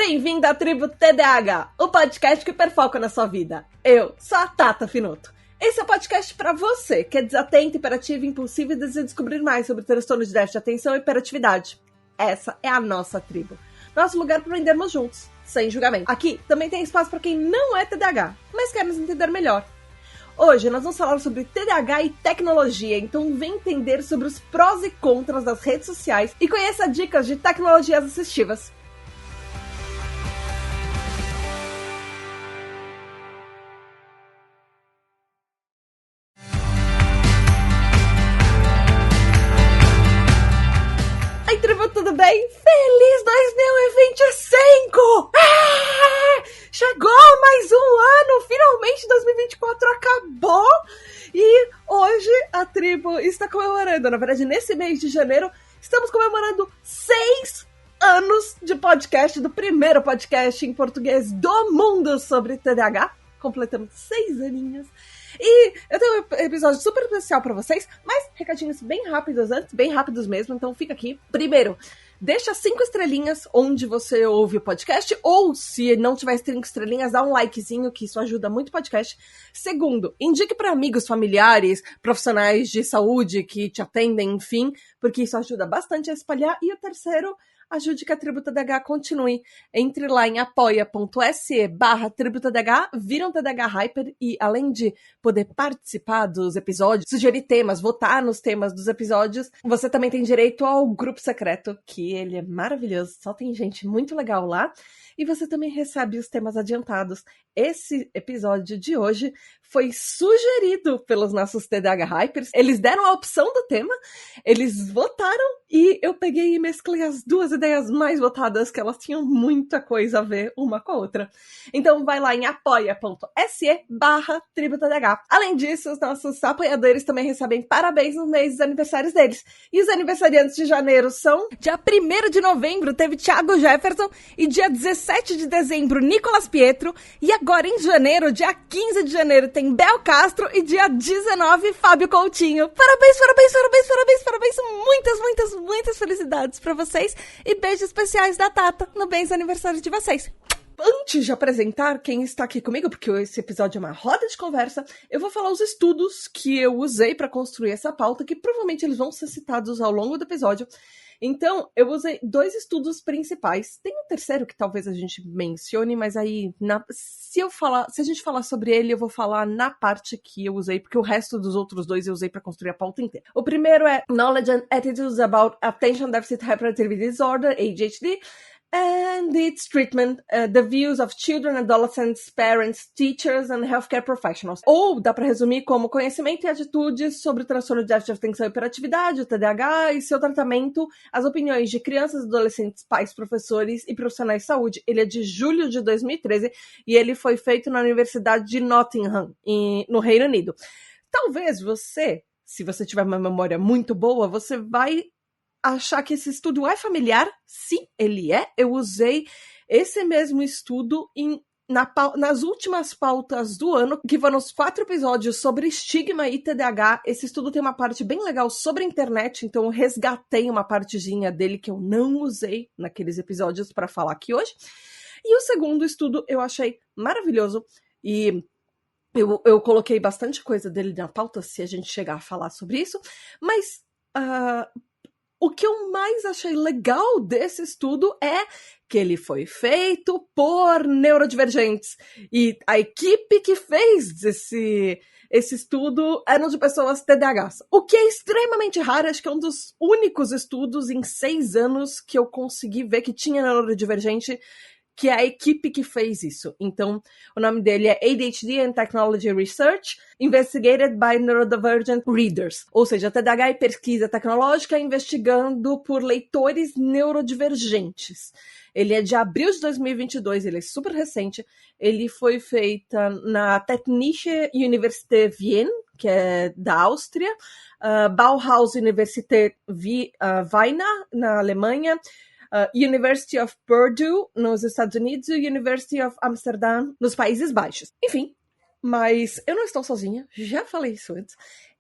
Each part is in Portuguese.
Bem-vindo à Tribo TDAH, o podcast que perfoca na sua vida. Eu sou a Tata Finoto. Esse é o podcast para você, que é desatento, hiperativo, impulsivo e deseja descobrir mais sobre transtorno de déficit de atenção e hiperatividade. Essa é a nossa tribo. Nosso lugar para aprendermos juntos, sem julgamento. Aqui também tem espaço para quem não é TDAH, mas quer nos entender melhor. Hoje nós vamos falar sobre TDAH e tecnologia, então vem entender sobre os prós e contras das redes sociais e conheça dicas de tecnologias assistivas. Oi, tribo, tudo bem? Feliz 2025! Chegou mais um ano! Finalmente 2024 acabou! E hoje a tribo está comemorando, na verdade nesse mês de janeiro, estamos comemorando 6 anos de podcast, do primeiro podcast em português do mundo sobre TDAH. Completamos 6 aninhos. E eu tenho um episódio super especial pra vocês, mas recadinhos bem rápidos antes, bem rápidos mesmo, então fica aqui. Primeiro, deixa 5 estrelinhas onde você ouve o podcast, ou se não tiver 5 estrelinhas, dá um likezinho, que isso ajuda muito o podcast. Segundo, indique para amigos, familiares, profissionais de saúde que te atendem, enfim, porque isso ajuda bastante a espalhar. E o terceiro, ajude que a Tribo TDAH continue. Entre lá em apoia.se/Tribo TDAH, vira um TDAH Hyper e, além de poder participar dos episódios, sugerir temas, votar nos temas dos episódios, você também tem direito ao grupo secreto, que ele é maravilhoso, só tem gente muito legal lá. E você também recebe os temas adiantados. Esse episódio de hoje foi sugerido pelos nossos TDAH Hypers. Eles deram a opção do tema, eles votaram e eu peguei e mesclei as duas ideias mais votadas, que elas tinham muita coisa a ver uma com a outra. Então vai lá em apoia.se/Tribo TDAH. Além disso, os nossos apoiadores também recebem parabéns nos meses dos aniversários deles. E os aniversariantes de janeiro são... Dia 1º de novembro teve Thiago Jefferson e dia 17 de dezembro Nicolas Pietro. E agora em janeiro, dia 15 de janeiro, tem Bel Castro e dia 19 Fábio Coutinho. Parabéns, parabéns, parabéns, parabéns, parabéns. Muitas felicidades pra vocês e beijos especiais da Tata no bem aniversário de vocês. Antes de apresentar quem está aqui comigo, porque esse episódio é uma roda de conversa, eu vou falar os estudos que eu usei para construir essa pauta, que provavelmente eles vão ser citados ao longo do episódio. Então, eu usei 2 estudos principais. Tem um terceiro que talvez a gente mencione, mas aí, se a gente falar sobre ele, eu vou falar na parte que eu usei, porque o resto dos outros 2 eu usei para construir a pauta inteira. O primeiro é Knowledge and Attitudes About Attention Deficit Hyperactivity Disorder, ADHD, and its treatment, the views of children, adolescents, parents, teachers and healthcare professionals. Ou dá para resumir como conhecimento e atitudes sobre o transtorno de déficit de atenção e hiperatividade, o TDAH, e seu tratamento, as opiniões de crianças, adolescentes, pais, professores e profissionais de saúde. Ele é de julho de 2013 e ele foi feito na Universidade de Nottingham, no Reino Unido. Talvez você, se você tiver uma memória muito boa, você vai achar que esse estudo é familiar. Sim, ele é. Eu usei esse mesmo estudo nas últimas pautas do ano, que foram os 4 episódios sobre estigma e TDAH. Esse estudo tem uma parte bem legal sobre a internet, então eu resgatei uma partezinha dele que eu não usei naqueles episódios para falar aqui hoje. E o segundo estudo eu achei maravilhoso e eu coloquei bastante coisa dele na pauta se a gente chegar a falar sobre isso, mas o que eu mais achei legal desse estudo é que ele foi feito por neurodivergentes. E a equipe que fez esse estudo eram de pessoas TDAHs. O que é extremamente raro, acho que é um dos únicos estudos em 6 anos que eu consegui ver que tinha neurodivergente, que é a equipe que fez isso. Então, o nome dele é ADHD and Technology Research, Investigated by Neurodivergent Readers. Ou seja, TDAH e pesquisa tecnológica investigando por leitores neurodivergentes. Ele é de abril de 2022, ele é super recente. Ele foi feita na Technische Universität Wien, que é da Áustria, Bauhaus Universität Weimar, na Alemanha, University of Purdue, nos Estados Unidos, e University of Amsterdam, nos Países Baixos. Enfim, mas eu não estou sozinha, já falei isso antes.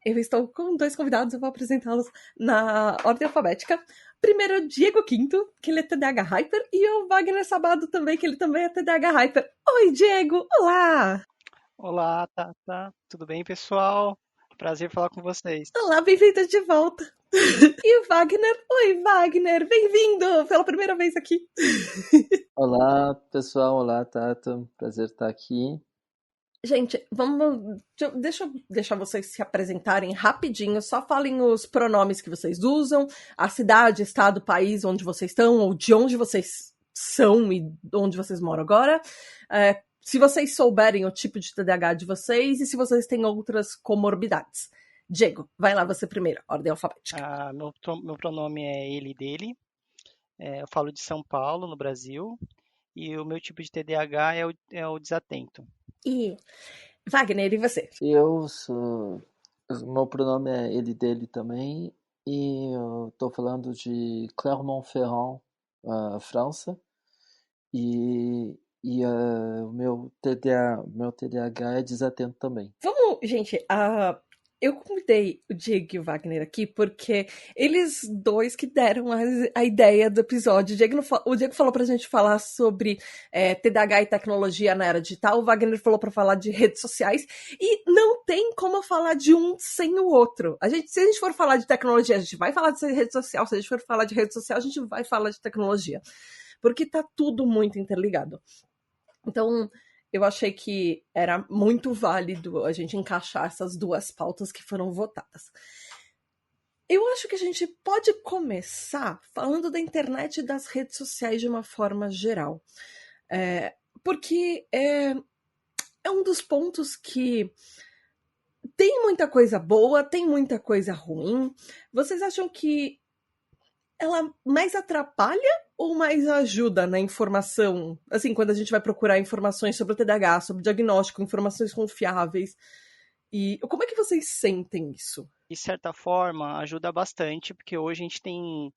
Eu estou com 2 convidados, eu vou apresentá-los na ordem alfabética. Primeiro é o Diego Quinto, que ele é TDAH Hyper, e o Wagner Sabado também, que ele também é TDAH Hyper. Oi, Diego! Olá! Olá, Tata. Tudo bem, pessoal? Prazer falar com vocês. Olá, bem-vindo de volta! E o Wagner? Oi, Wagner! Bem-vindo pela primeira vez aqui! Olá, pessoal. Olá, Tata. Prazer estar aqui. Gente, vamos. Deixa eu deixar vocês se apresentarem rapidinho. Só falem os pronomes que vocês usam, a cidade, estado, país onde vocês estão, ou de onde vocês são e onde vocês moram agora. Se vocês souberem o tipo de TDAH de vocês e se vocês têm outras comorbidades. Diego, vai lá você primeiro, ordem alfabética. Meu pronome é ele e dele. Eu falo de São Paulo, no Brasil. E o meu tipo de TDAH é o desatento. E Wagner, e você? Meu pronome é ele dele também. E eu tô falando de Clermont-Ferrand, França. O meu TDAH é desatento também. Vamos, gente, eu convidei o Diego e o Wagner aqui porque eles dois que deram a ideia do episódio. O Diego falou pra gente falar sobre TDAH e tecnologia na era digital, o Wagner falou pra falar de redes sociais, e não tem como falar de um sem o outro. Se a gente for falar de tecnologia, a gente vai falar de rede social, se a gente for falar de rede social, a gente vai falar de tecnologia, porque tá tudo muito interligado. Então, eu achei que era muito válido a gente encaixar essas duas pautas que foram votadas. Eu acho que a gente pode começar falando da internet e das redes sociais de uma forma geral. Porque é um dos pontos que tem muita coisa boa, tem muita coisa ruim. Vocês acham que ela mais atrapalha ou mais ajuda na informação? Assim, quando a gente vai procurar informações sobre o TDAH, sobre o diagnóstico, informações confiáveis. E como é que vocês sentem isso? De certa forma, ajuda bastante, porque hoje a gente tem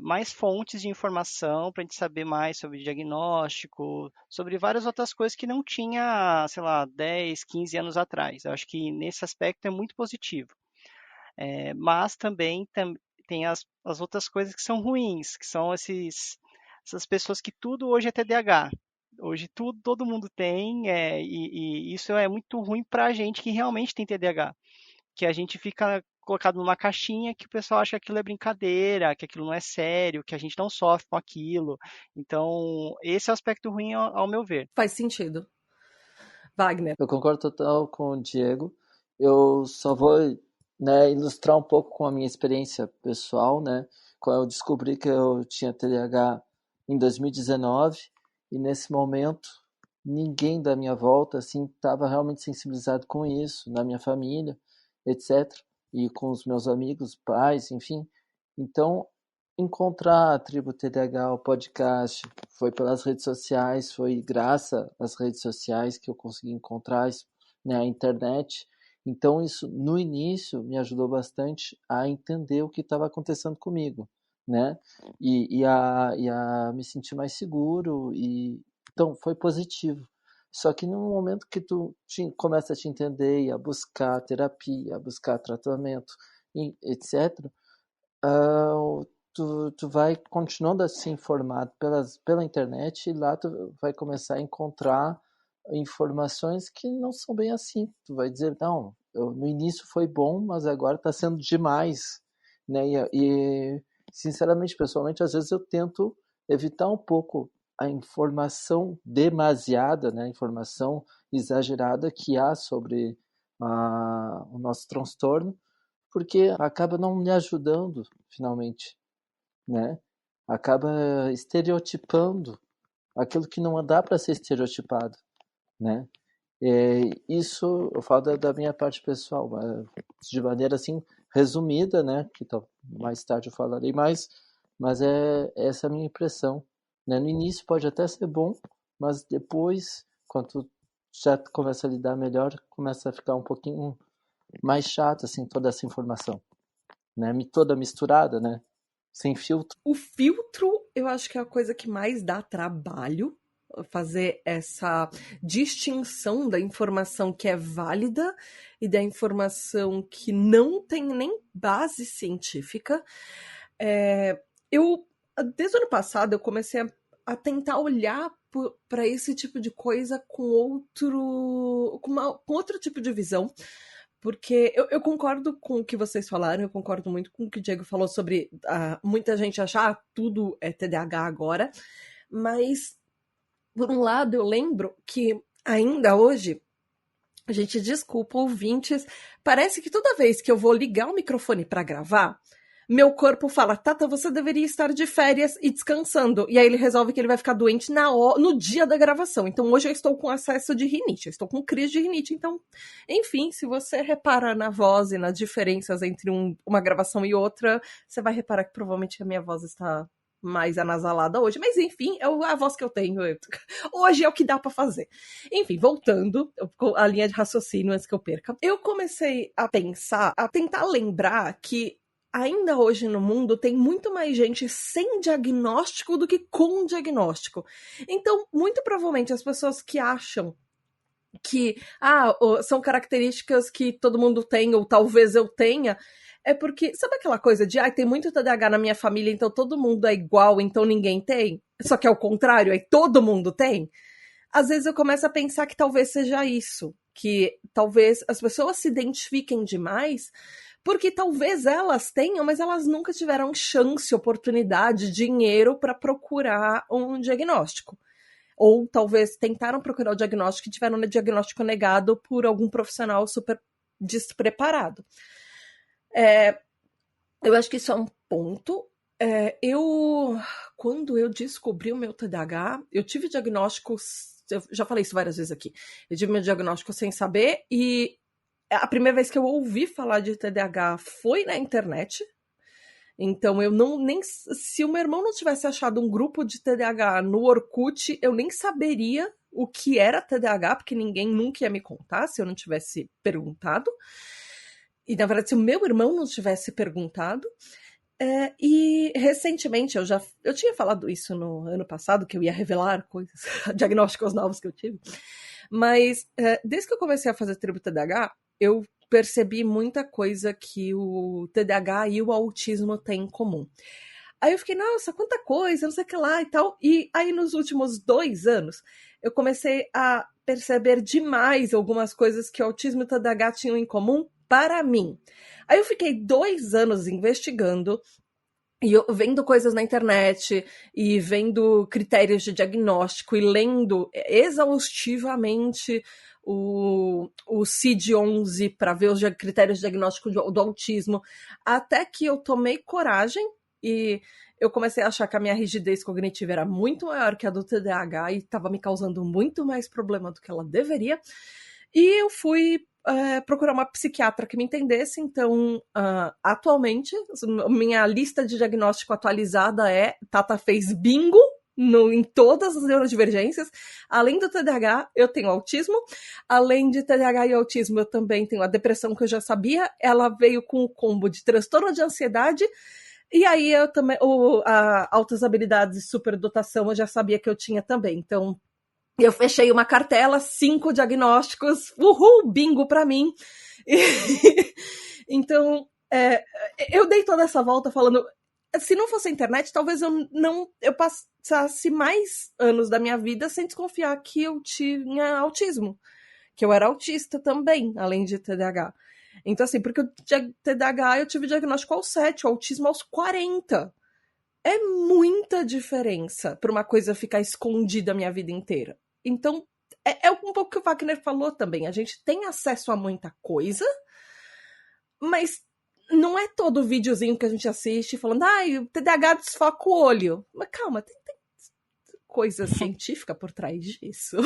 mais fontes de informação para a gente saber mais sobre diagnóstico, sobre várias outras coisas que não tinha, sei lá, 10, 15 anos atrás. Eu acho que nesse aspecto é muito positivo. Mas também tem as outras coisas que são ruins, que são essas pessoas que tudo hoje é TDAH. Hoje todo mundo tem, e isso é muito ruim para a gente que realmente tem TDAH. Que a gente fica colocado numa caixinha que o pessoal acha que aquilo é brincadeira, que aquilo não é sério, que a gente não sofre com aquilo. Então, esse é o aspecto ruim ao meu ver. Faz sentido. Wagner. Eu concordo total com o Diego. Eu só vou, né, ilustrar um pouco com a minha experiência pessoal, né? Quando eu descobri que eu tinha TDAH em 2019, e nesse momento ninguém da minha volta assim estava realmente sensibilizado com isso, na minha família, etc. E com os meus amigos, pais, enfim. Então, encontrar a Tribo TDAH, o podcast, foi pelas redes sociais, foi graças às redes sociais que eu consegui encontrar, né, a internet. Então, isso, no início, me ajudou bastante a entender o que estava acontecendo comigo, né? E a me sentir mais seguro. Então, foi positivo. Só que no momento que tu começa a te entender e a buscar terapia, a buscar tratamento, etc., tu vai continuando a ser informado pela internet, e lá tu vai começar a encontrar informações que não são bem assim. Tu vai dizer, não, no início foi bom, mas agora está sendo demais, né? Sinceramente, pessoalmente, às vezes eu tento evitar um pouco a informação demasiada, né? A informação exagerada que há sobre o nosso transtorno, porque acaba não me ajudando, finalmente, né? Acaba estereotipando aquilo que não dá para ser estereotipado, né? Isso eu falo da minha parte pessoal, de maneira assim resumida, né? Que mais tarde eu falarei mais, mas essa a minha impressão, né? No início pode até ser bom, mas depois, quando tu já começa a lidar melhor, começa a ficar um pouquinho mais chato, assim, toda essa informação, né? Toda misturada, né? Sem filtro. O filtro, eu acho que é a coisa que mais dá trabalho, fazer essa distinção da informação que é válida e da informação que não tem nem base científica. Eu, desde o ano passado, eu comecei a tentar olhar para esse tipo de coisa com outro tipo de visão, porque eu concordo com o que vocês falaram, eu concordo muito com o que o Diego falou sobre muita gente achar tudo é TDAH agora, mas, por um lado, eu lembro que ainda hoje, a gente, desculpa, ouvintes, parece que toda vez que eu vou ligar o microfone para gravar, meu corpo fala, Tata, você deveria estar de férias e descansando. E aí ele resolve que ele vai ficar doente no dia da gravação. Então hoje eu estou com acesso de rinite, eu estou com crise de rinite. Então, enfim, se você repara na voz e nas diferenças entre uma gravação e outra, você vai reparar que provavelmente a minha voz está mais anasalada hoje. Mas enfim, é a voz que eu tenho. Hoje é o que dá pra fazer. Enfim, voltando a linha de raciocínio antes que eu perca. Eu comecei a pensar, a tentar lembrar que ainda hoje no mundo tem muito mais gente sem diagnóstico do que com diagnóstico. Então, muito provavelmente as pessoas que acham que são características que todo mundo tem, ou talvez eu tenha, é porque, sabe aquela coisa de, tem muito TDAH na minha família, então todo mundo é igual, então ninguém tem? Só que é o contrário, aí todo mundo tem? Às vezes eu começo a pensar que talvez seja isso, que talvez as pessoas se identifiquem demais, porque talvez elas tenham, mas elas nunca tiveram chance, oportunidade, dinheiro para procurar um diagnóstico. Ou talvez tentaram procurar o diagnóstico e tiveram o diagnóstico negado por algum profissional super despreparado. Eu acho que isso é um ponto. Quando eu descobri o meu TDAH, eu tive diagnósticos, eu já falei isso várias vezes aqui, eu tive meu diagnóstico sem saber, e a primeira vez que eu ouvi falar de TDAH foi na internet. Então eu nem se o meu irmão não tivesse achado um grupo de TDAH no Orkut, eu nem saberia o que era TDAH, porque ninguém nunca ia me contar se eu não tivesse perguntado. E na verdade, se o meu irmão não tivesse perguntado. E recentemente, eu tinha falado isso no ano passado, que eu ia revelar coisas, diagnósticos novos que eu tive. Mas desde que eu comecei a fazer tribo TDAH, eu percebi muita coisa que o TDAH e o autismo têm em comum. Aí eu fiquei, nossa, quanta coisa, não sei o que lá e tal. E aí nos últimos 2 anos, eu comecei a perceber demais algumas coisas que o autismo e o TDAH tinham em comum para mim. Aí eu fiquei 2 anos investigando e vendo coisas na internet e vendo critérios de diagnóstico e lendo exaustivamente o CID-11 para ver os critérios de diagnóstico do autismo, até que eu tomei coragem e eu comecei a achar que a minha rigidez cognitiva era muito maior que a do TDAH e estava me causando muito mais problema do que ela deveria. E eu fui procurar uma psiquiatra que me entendesse. Então, atualmente, minha lista de diagnóstico atualizada é Tata fez bingo em todas as neurodivergências. Além do TDAH, eu tenho autismo. Além de TDAH e autismo, eu também tenho a depressão, que eu já sabia. Ela veio com o combo de transtorno de ansiedade. E aí, eu também, altas habilidades e superdotação, eu já sabia que eu tinha também. Então, eu fechei uma cartela, 5 diagnósticos, uhul, bingo pra mim. Então, eu dei toda essa volta falando, se não fosse a internet, talvez eu passasse mais anos da minha vida sem desconfiar que eu tinha autismo, que eu era autista também, além de TDAH. Então, assim, porque o TDAH eu tive diagnóstico aos 7, o autismo aos 40. É muita diferença para uma coisa ficar escondida a minha vida inteira. Então, é um pouco o que o Wagner falou também. A gente tem acesso a muita coisa, mas não é todo videozinho que a gente assiste falando, o TDAH desfoca o olho. Mas calma, tem coisa científica por trás disso?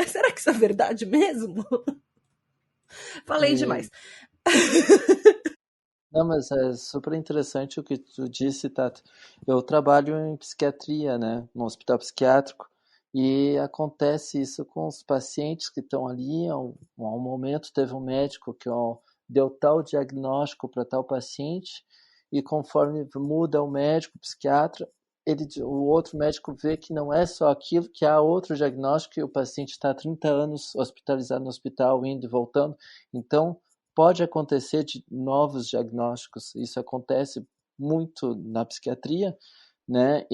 Será que isso é verdade mesmo? Falei demais. Não, mas é super interessante o que tu disse, Tato. Eu trabalho em psiquiatria, né, no hospital psiquiátrico, e acontece isso com os pacientes que estão ali. A um momento teve um médico que deu tal diagnóstico para tal paciente, e conforme muda o médico, o psiquiatra, o outro médico vê que não é só aquilo, que há outro diagnóstico, e o paciente está há 30 anos hospitalizado no hospital, indo e voltando. Então, pode acontecer de novos diagnósticos. Isso acontece muito na psiquiatria, né?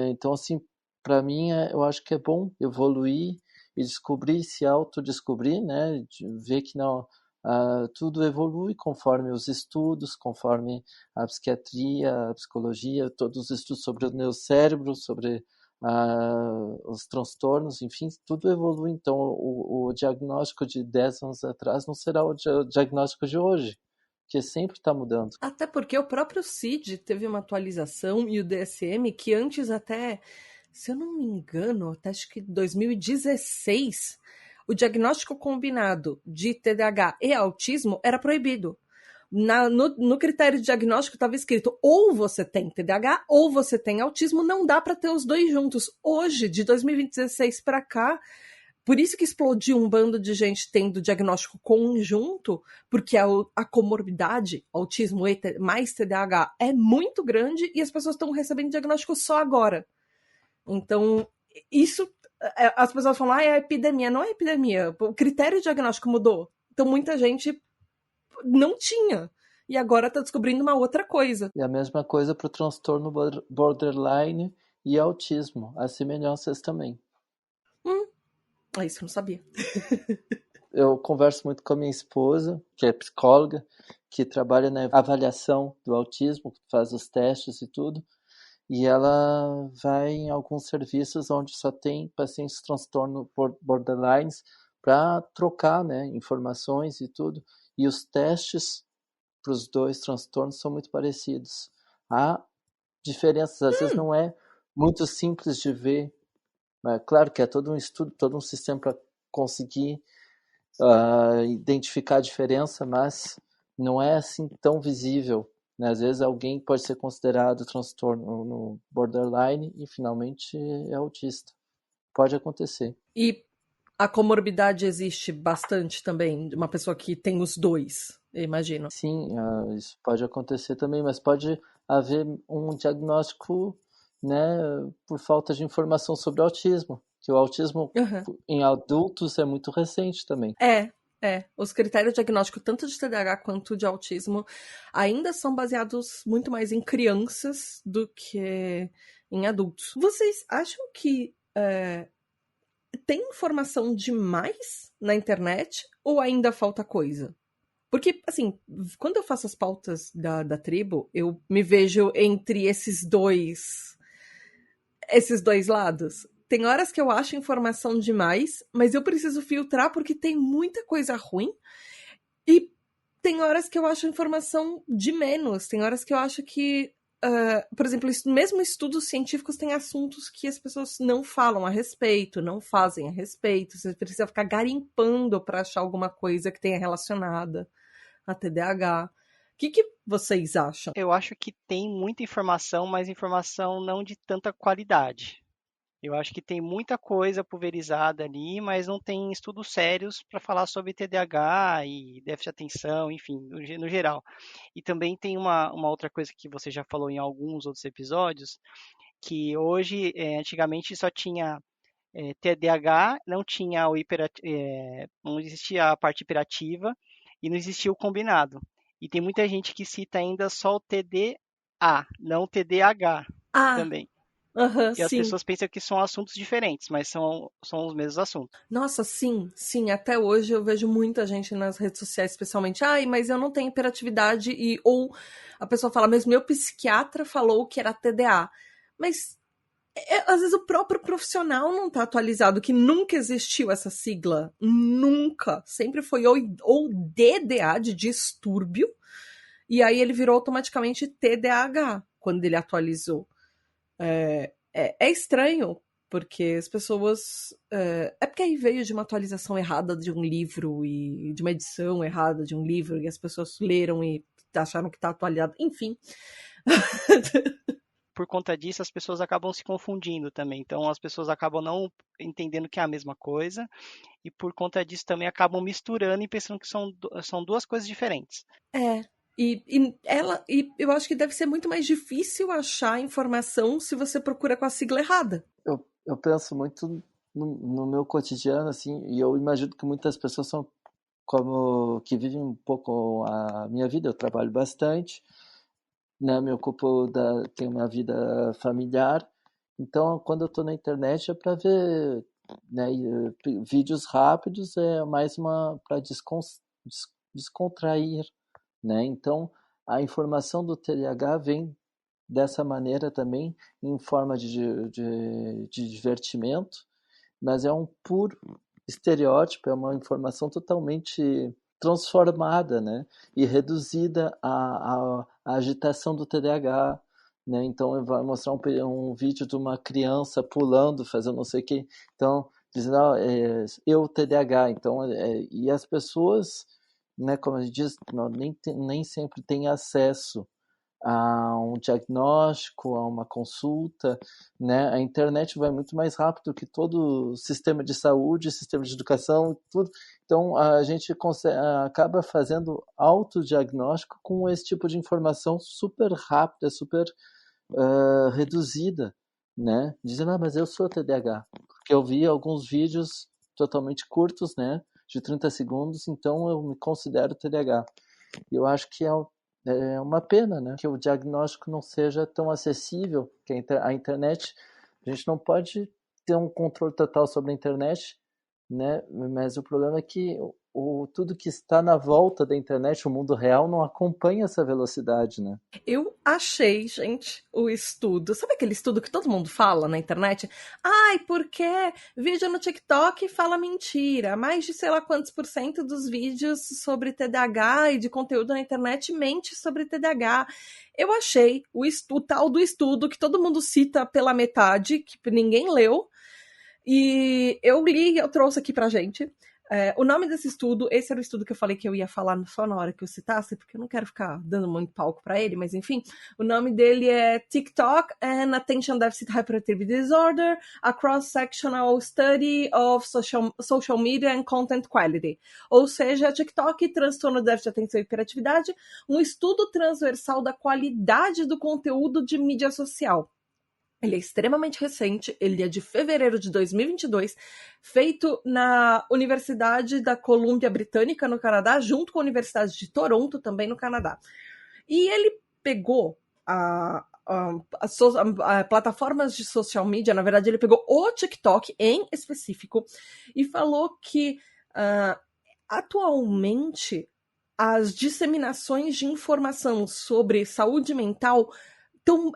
Então, assim, para mim, eu acho que é bom evoluir e descobrir, se autodescobrir, né? De ver que não, tudo evolui conforme os estudos, conforme a psiquiatria, a psicologia, todos os estudos sobre o neurocérebro, sobre os transtornos, enfim, tudo evolui. Então, o diagnóstico de 10 anos atrás não será o diagnóstico de hoje, que sempre está mudando. Até porque o próprio CID teve uma atualização e o DSM que antes até, se eu não me engano, até acho que 2016, o diagnóstico combinado de TDAH e autismo era proibido. No critério de diagnóstico estava escrito ou você tem TDAH ou você tem autismo, não dá para ter os dois juntos. Hoje, de 2016 para cá, por isso que explodiu um bando de gente tendo diagnóstico conjunto, porque a comorbidade, autismo mais TDAH, é muito grande e as pessoas estão recebendo diagnóstico só agora. Então, isso, as pessoas falam, é epidemia. Não é epidemia, o critério de diagnóstico mudou. Então, muita gente não tinha. E agora está descobrindo uma outra coisa. E a mesma coisa para o transtorno borderline e autismo. As semelhanças também. Isso eu não sabia. Eu converso muito com a minha esposa, que é psicóloga, que trabalha na avaliação do autismo, faz os testes e tudo. E ela vai em alguns serviços onde só tem pacientes transtorno borderlines para trocar, né, informações e tudo. E os testes para os dois transtornos são muito parecidos. Há diferenças, às vezes não é muito simples de ver. Mas, claro que é todo um estudo, todo um sistema para conseguir identificar a diferença, mas não é assim tão visível. Né? Às vezes alguém pode ser considerado transtorno no borderline e finalmente é autista. Pode acontecer. E a comorbidade existe bastante também, de uma pessoa que tem os dois, eu imagino. Sim, isso pode acontecer também, mas pode haver um diagnóstico, né, por falta de informação sobre o autismo, que o autismo em adultos é muito recente também. Os critérios diagnósticos, tanto de TDAH quanto de autismo, ainda são baseados muito mais em crianças do que em adultos. Vocês acham que tem informação demais na internet ou ainda falta coisa? Porque, assim, quando eu faço as pautas da tribo, eu me vejo entre esses dois lados. Tem horas que eu acho informação demais, mas eu preciso filtrar porque tem muita coisa ruim. E tem horas que eu acho informação de menos. Tem horas que eu acho que, por exemplo, mesmo estudos científicos têm assuntos que as pessoas não falam a respeito, não fazem a respeito. Você precisa ficar garimpando para achar alguma coisa que tenha relacionada a TDAH. O que vocês acham? Eu acho que tem muita informação, mas informação não de tanta qualidade. Eu acho que tem muita coisa pulverizada ali, mas não tem estudos sérios para falar sobre TDAH e déficit de atenção, enfim, no geral. E também tem uma outra coisa que você já falou em alguns outros episódios, que hoje, antigamente só tinha TDAH, não tinha não existia a parte hiperativa e não existia o combinado. E tem muita gente que cita ainda só o TDA, não o TDAH também. E as Sim. pessoas pensam que são assuntos diferentes, mas são os mesmos assuntos. Nossa, sim. Até hoje eu vejo muita gente nas redes sociais, especialmente, mas eu não tenho hiperatividade, ou a pessoa fala, mas meu psiquiatra falou que era TDA. Mas às vezes o próprio profissional não está atualizado, que nunca existiu essa sigla. Nunca. Sempre foi ou DDA, de distúrbio, e aí ele virou automaticamente TDAH, quando ele atualizou. É estranho, porque as pessoas. Porque aí veio de uma atualização errada de um livro e de uma edição errada de um livro, e as pessoas leram e acharam que está atualizado. Enfim. Por conta disso, as pessoas acabam se confundindo também. Então, as pessoas acabam não entendendo que é a mesma coisa, e por conta disso também acabam misturando e pensando que são duas coisas diferentes. E eu acho que deve ser muito mais difícil achar informação se você procura com a sigla errada. Eu penso muito no meu cotidiano, assim, e eu imagino que muitas pessoas são como que vivem um pouco a minha vida. Eu trabalho bastante, né? Tenho uma vida familiar, então quando eu estou na internet é para ver, né, vídeos rápidos, é mais uma para descontrair, né? Então a informação do TDAH vem dessa maneira também, em forma de divertimento, mas é um puro estereótipo, é uma informação totalmente transformada, né? E reduzida à agitação do TDAH, né? Então vai mostrar um vídeo de uma criança pulando, fazendo não sei o quê. Então, dizendo, eu TDAH. Então, e as pessoas, né, como a gente diz, nem sempre têm acesso a um diagnóstico, a uma consulta, né? A internet vai muito mais rápido que todo o sistema de saúde, sistema de educação, tudo. Então a gente acaba fazendo autodiagnóstico com esse tipo de informação super rápida, super reduzida, né? Dizendo, mas eu sou TDAH, porque eu vi alguns vídeos totalmente curtos, né? De 30 segundos, então eu me considero TDAH. E eu acho que é uma pena, né? Que o diagnóstico não seja tão acessível, que a internet, a gente não pode ter um controle total sobre a internet, né? Mas o problema é que tudo que está na volta da internet, o mundo real, não acompanha essa velocidade, né? Eu achei, gente, o estudo. Sabe aquele estudo que todo mundo fala na internet? Ai, porque vídeo no TikTok fala mentira. Mais de sei lá quantos % dos vídeos sobre TDAH e de conteúdo na internet mente sobre TDAH. Eu achei o tal do estudo que todo mundo cita pela metade, que ninguém leu. E eu li, eu trouxe aqui pra gente. O nome desse estudo, esse era o estudo que eu falei que eu ia falar só na hora que eu citasse, porque eu não quero ficar dando muito palco para ele, mas enfim, o nome dele é TikTok and Attention Deficit Hyperactivity Disorder, a Cross-Sectional Study of Social Media and Content Quality. Ou seja, TikTok e transtorno de déficit de atenção e hiperatividade, um estudo transversal da qualidade do conteúdo de mídia social. Ele é extremamente recente, ele é de fevereiro de 2022, feito na Universidade da Colômbia Britânica, no Canadá, junto com a Universidade de Toronto, também no Canadá. E ele pegou plataformas de social media, na verdade ele pegou o TikTok em específico, e falou que atualmente as disseminações de informação sobre saúde mental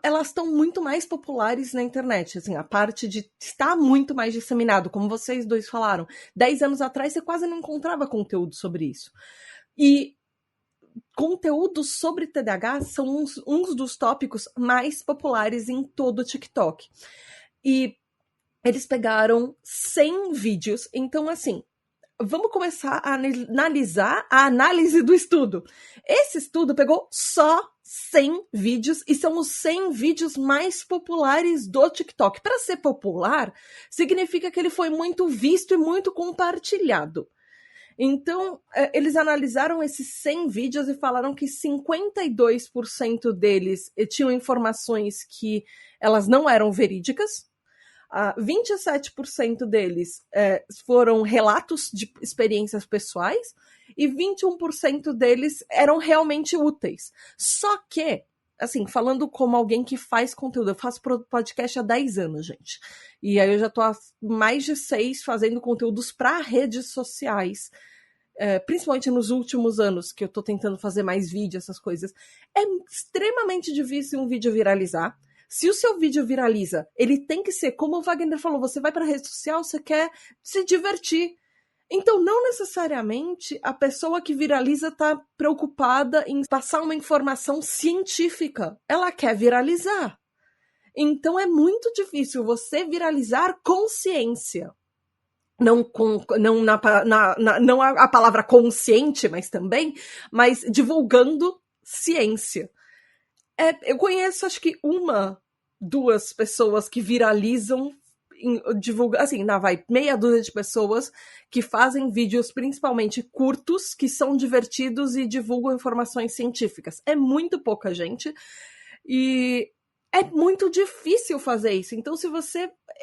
elas estão muito mais populares na internet, assim, a parte de estar muito mais disseminado, como vocês dois falaram. 10 anos atrás você quase não encontrava conteúdo sobre isso. E conteúdos sobre TDAH são uns dos tópicos mais populares em todo o TikTok. E eles pegaram 100 vídeos, então assim, vamos começar a analisar a análise do estudo. Esse estudo pegou só 100 vídeos e são os 100 vídeos mais populares do TikTok. Para ser popular, significa que ele foi muito visto e muito compartilhado. Então, eles analisaram esses 100 vídeos e falaram que 52% deles tinham informações que elas não eram verídicas. 27% deles foram relatos de experiências pessoais e 21% deles eram realmente úteis. Só que, assim, falando como alguém que faz conteúdo, eu faço podcast há 10 anos, gente. E aí eu já tô há mais de 6 fazendo conteúdos para redes sociais. Principalmente nos últimos anos, que eu tô tentando fazer mais vídeo, essas coisas. É extremamente difícil um vídeo viralizar. Se o seu vídeo viraliza, ele tem que ser, como o Wagner falou, você vai para a rede social, você quer se divertir. Então, não necessariamente a pessoa que viraliza está preocupada em passar uma informação científica. Ela quer viralizar. Então, é muito difícil você viralizar consciência. Não a palavra consciente, mas divulgando ciência. Eu conheço, acho que 2 pessoas que viralizam, assim, vai meia dúzia de pessoas que fazem vídeos principalmente curtos, que são divertidos e divulgam informações científicas. É muito pouca gente e é muito difícil fazer isso. Então,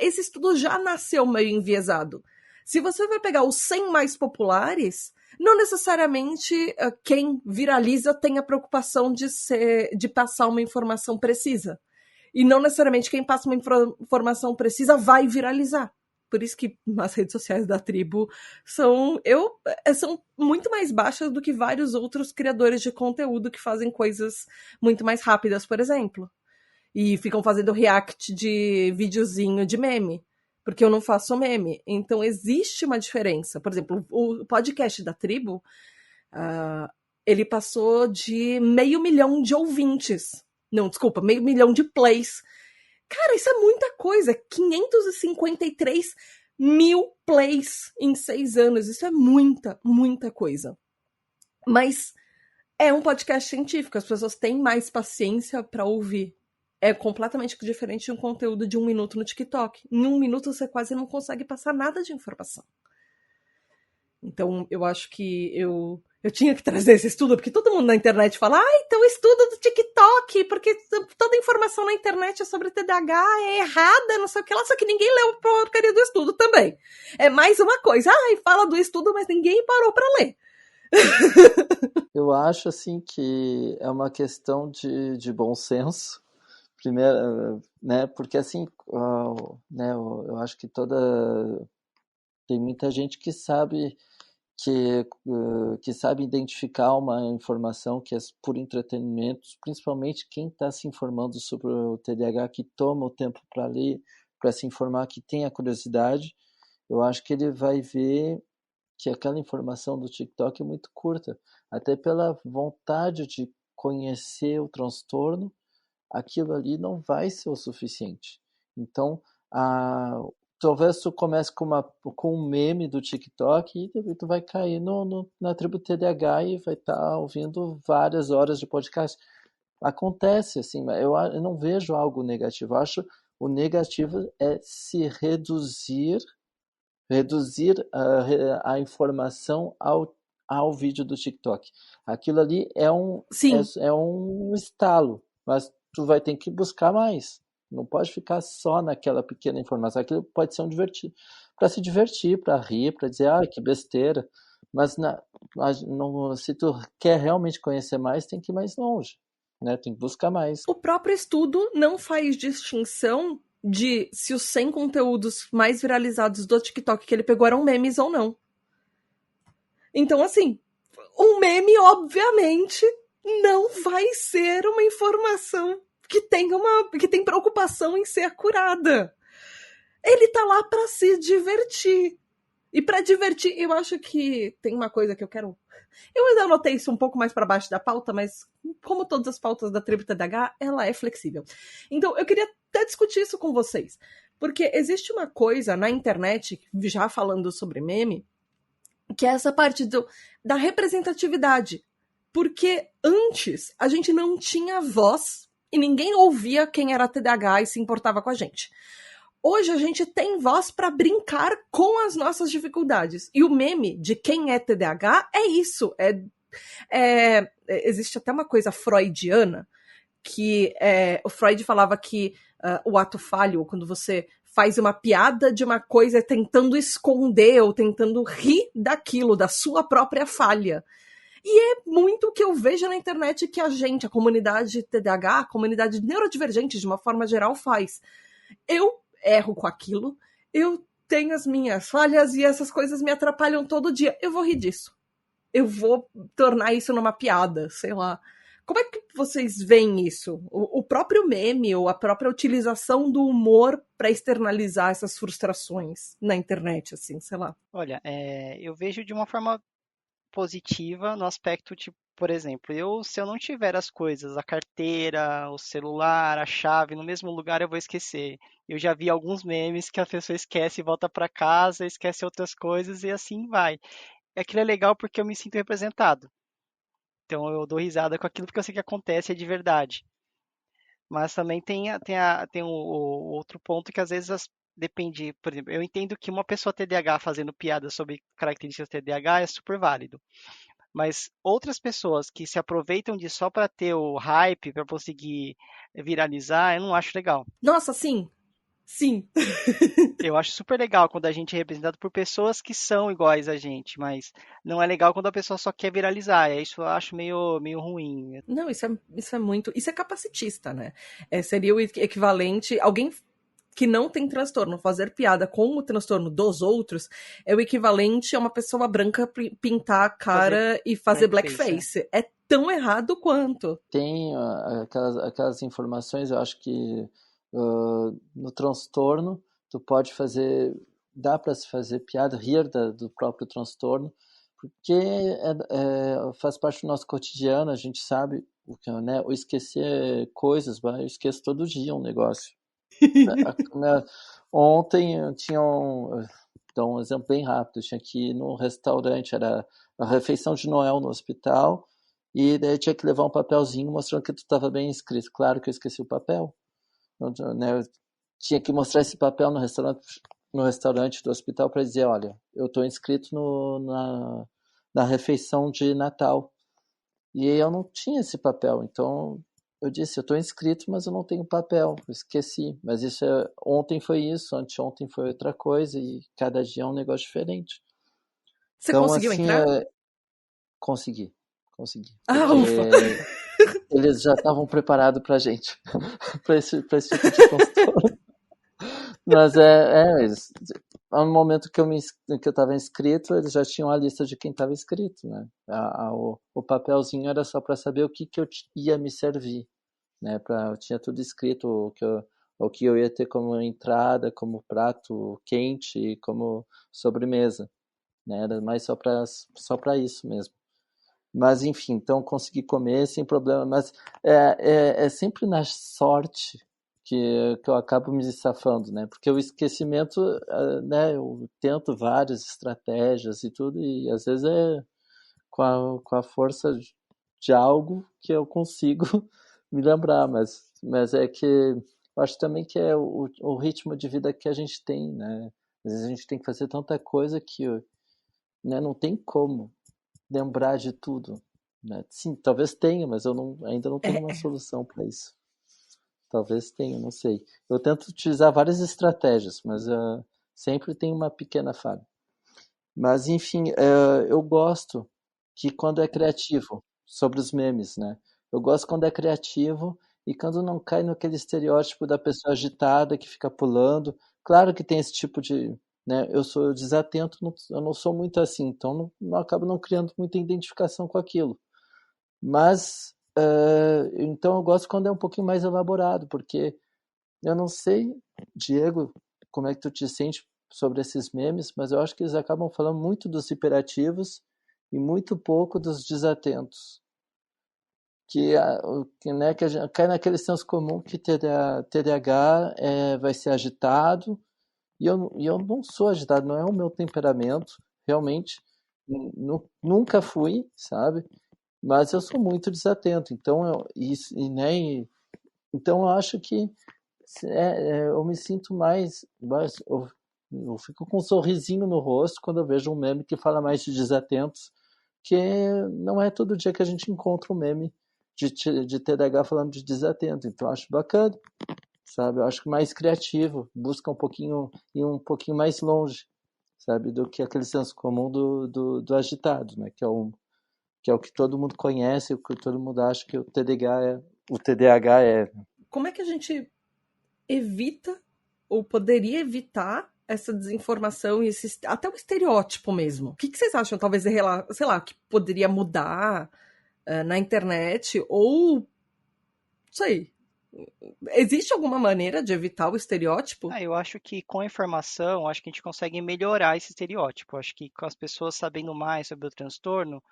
esse estudo já nasceu meio enviesado. Se você vai pegar os 100 mais populares, não necessariamente quem viraliza tem a preocupação de passar uma informação precisa. E não necessariamente quem passa uma informação precisa vai viralizar. Por isso que as redes sociais da tribo são muito mais baixas do que vários outros criadores de conteúdo que fazem coisas muito mais rápidas, por exemplo. E ficam fazendo react de videozinho de meme. Porque eu não faço meme. Então existe uma diferença. Por exemplo, o podcast da tribo, ele passou de 500 mil de ouvintes. Não, desculpa, 500 mil de plays. Cara, isso é muita coisa. 553 mil plays em 6 anos. Isso é muita, muita coisa. Mas é um podcast científico. As pessoas têm mais paciência para ouvir. É completamente diferente de um conteúdo de 1 minuto no TikTok. Em 1 minuto você quase não consegue passar nada de informação. Então, eu acho que eu tinha que trazer esse estudo, porque todo mundo na internet fala, então o estudo do TikTok, porque toda informação na internet é sobre TDAH, é errada, não sei o que lá, só que ninguém leu a porcaria do estudo também. É mais uma coisa, fala do estudo, mas ninguém parou para ler. Eu acho, assim, que é uma questão de bom senso. Primeiro, né, porque assim, né, eu acho que tem muita gente que sabe sabe identificar uma informação que é por entretenimento, principalmente quem está se informando sobre o TDAH, que toma o tempo para ler, para se informar, que tem a curiosidade. Eu acho que ele vai ver que aquela informação do TikTok é muito curta, até pela vontade de conhecer o transtorno. Aquilo ali não vai ser o suficiente. Então, talvez tu comece com um meme do TikTok e tu vai cair na tribo TDAH e vai estar ouvindo várias horas de podcast. Acontece, assim, eu não vejo algo negativo. Eu acho o negativo é se reduzir a informação ao vídeo do TikTok. Aquilo ali é um estalo, mas tu vai ter que buscar mais. Não pode ficar só naquela pequena informação. Aquilo pode ser para se divertir, para rir, para dizer, que besteira. Mas se tu quer realmente conhecer mais, tem que ir mais longe, né? Tem que buscar mais. O próprio estudo não faz distinção de se os 100 conteúdos mais viralizados do TikTok que ele pegou eram memes ou não. Então, assim, um meme, obviamente, não vai ser uma informação que tem preocupação em ser curada. Ele tá lá para se divertir. E para divertir, eu acho que tem uma coisa que eu quero... Eu ainda anotei isso um pouco mais para baixo da pauta, mas como todas as pautas da tribo TDAH, ela é flexível. Então, eu queria até discutir isso com vocês. Porque existe uma coisa na internet, já falando sobre meme, que é essa parte da representatividade. Porque antes a gente não tinha voz e ninguém ouvia quem era TDAH e se importava com a gente. Hoje a gente tem voz para brincar com as nossas dificuldades. E o meme de quem é TDAH é isso. Existe até uma coisa freudiana, que o Freud falava que o ato falho, quando você faz uma piada de uma coisa tentando esconder ou tentando rir daquilo, da sua própria falha. E é muito o que eu vejo na internet que a comunidade TDAH, a comunidade neurodivergente, de uma forma geral, faz. Eu erro com aquilo, eu tenho as minhas falhas e essas coisas me atrapalham todo dia. Eu vou rir disso. Eu vou tornar isso numa piada, sei lá. Como é que vocês veem isso? O próprio meme ou a própria utilização do humor para externalizar essas frustrações na internet, assim, sei lá. Olha, eu vejo de uma forma positiva no aspecto, tipo, por exemplo, se eu não tiver as coisas, a carteira, o celular, a chave no mesmo lugar, eu vou esquecer. Eu já vi alguns memes que a pessoa esquece e volta para casa, esquece outras coisas e assim vai. E aquilo é legal porque eu me sinto representado. Então eu dou risada com aquilo porque eu sei que acontece, é de verdade. Mas também tem o outro ponto que às vezes depende, por exemplo, eu entendo que uma pessoa TDAH fazendo piada sobre características TDAH é super válido. Mas outras pessoas que se aproveitam disso só para ter o hype, para conseguir viralizar, eu não acho legal. Nossa, sim. Sim. Eu acho super legal quando a gente é representado por pessoas que são iguais a gente, mas não é legal quando a pessoa só quer viralizar. Isso eu acho meio ruim. Não, isso é muito. Isso é capacitista, né? Seria o equivalente. Alguém que não tem transtorno fazer piada com o transtorno dos outros é o equivalente a uma pessoa branca pintar a Fazer cara e fazer blackface, blackface. É tão errado quanto. Tem aquelas informações, eu acho que no transtorno tu pode fazer, dá para se fazer piada, rir do próprio transtorno, porque faz parte do nosso cotidiano, a gente sabe, né, o esquecer coisas, eu esqueço todo dia um negócio. Né, ontem eu tinha então um exemplo bem rápido, eu tinha que ir num restaurante, era a refeição de Noel no hospital, e daí tinha que levar um papelzinho mostrando que tu estava bem inscrito. Claro que eu esqueci o papel. Então, né, eu tinha que mostrar esse papel no restaurante do hospital para dizer, olha, eu estou inscrito na refeição de Natal. E eu não tinha esse papel, então eu disse, eu estou inscrito, mas eu não tenho papel, eu esqueci. Mas ontem foi isso, anteontem foi outra coisa, e cada dia é um negócio diferente. Você Então, conseguiu assim, entrar? consegui, consegui, Ah, ufa! porque eles já estavam preparados pra gente, pra esse tipo de transtorno. Mas no momento que eu estava inscrito, eles já tinham a lista de quem estava inscrito, né? O papelzinho era só para saber o que que ia me servir, né? Eu tinha tudo escrito, o que eu ia ter como entrada, como prato quente, como sobremesa, né? Era mais só para isso mesmo. Mas enfim, então consegui comer sem problema. Mas é sempre na sorte que eu acabo me safando, né? Porque o esquecimento, né? Eu tento várias estratégias e tudo, e às vezes é com a força de algo que eu consigo me lembrar, mas é que eu acho também que é o ritmo de vida que a gente tem, né? Às vezes a gente tem que fazer tanta coisa que, né, não tem como lembrar de tudo, né? Sim, talvez tenha, mas ainda não tenho uma É, solução para isso. Talvez tenha, não sei. Eu tento utilizar várias estratégias, mas sempre tem uma pequena falha. Mas, enfim, eu gosto que quando é criativo, sobre os memes, né? Eu gosto quando é criativo e quando não cai naquele estereótipo da pessoa agitada que fica pulando. Claro que tem esse tipo de, né? Eu sou desatento, eu não sou muito assim, então não acabo não criando muita identificação com aquilo. Mas, então eu gosto quando é um pouquinho mais elaborado, porque eu não sei, Diego, como é que tu te sente sobre esses memes, mas eu acho que eles acabam falando muito dos hiperativos e muito pouco dos desatentos. Né, que a gente cai naquele senso comum que TDAH vai ser agitado, e eu não sou agitado, não é o meu temperamento, realmente, nunca fui, sabe? Mas eu sou muito desatento, então né, então eu acho que eu me sinto eu fico com um sorrisinho no rosto quando eu vejo um meme que fala mais de desatentos, que não é todo dia que a gente encontra um meme de TDAH falando de desatento, então eu acho bacana, sabe? Eu acho que mais criativo, busca um pouquinho ir um pouquinho mais longe, sabe? Do que aquele senso comum do agitado, né? Que é o que todo mundo conhece, o que todo mundo acha que o TDAH é. como é que a gente evita ou poderia evitar essa desinformação e até o estereótipo mesmo? O que vocês acham, talvez, sei lá, que poderia mudar na internet ou, sei, existe alguma maneira de evitar o estereótipo? Eu acho que com a informação, acho que a gente consegue melhorar esse estereótipo. Acho que com as pessoas sabendo mais sobre o transtorno,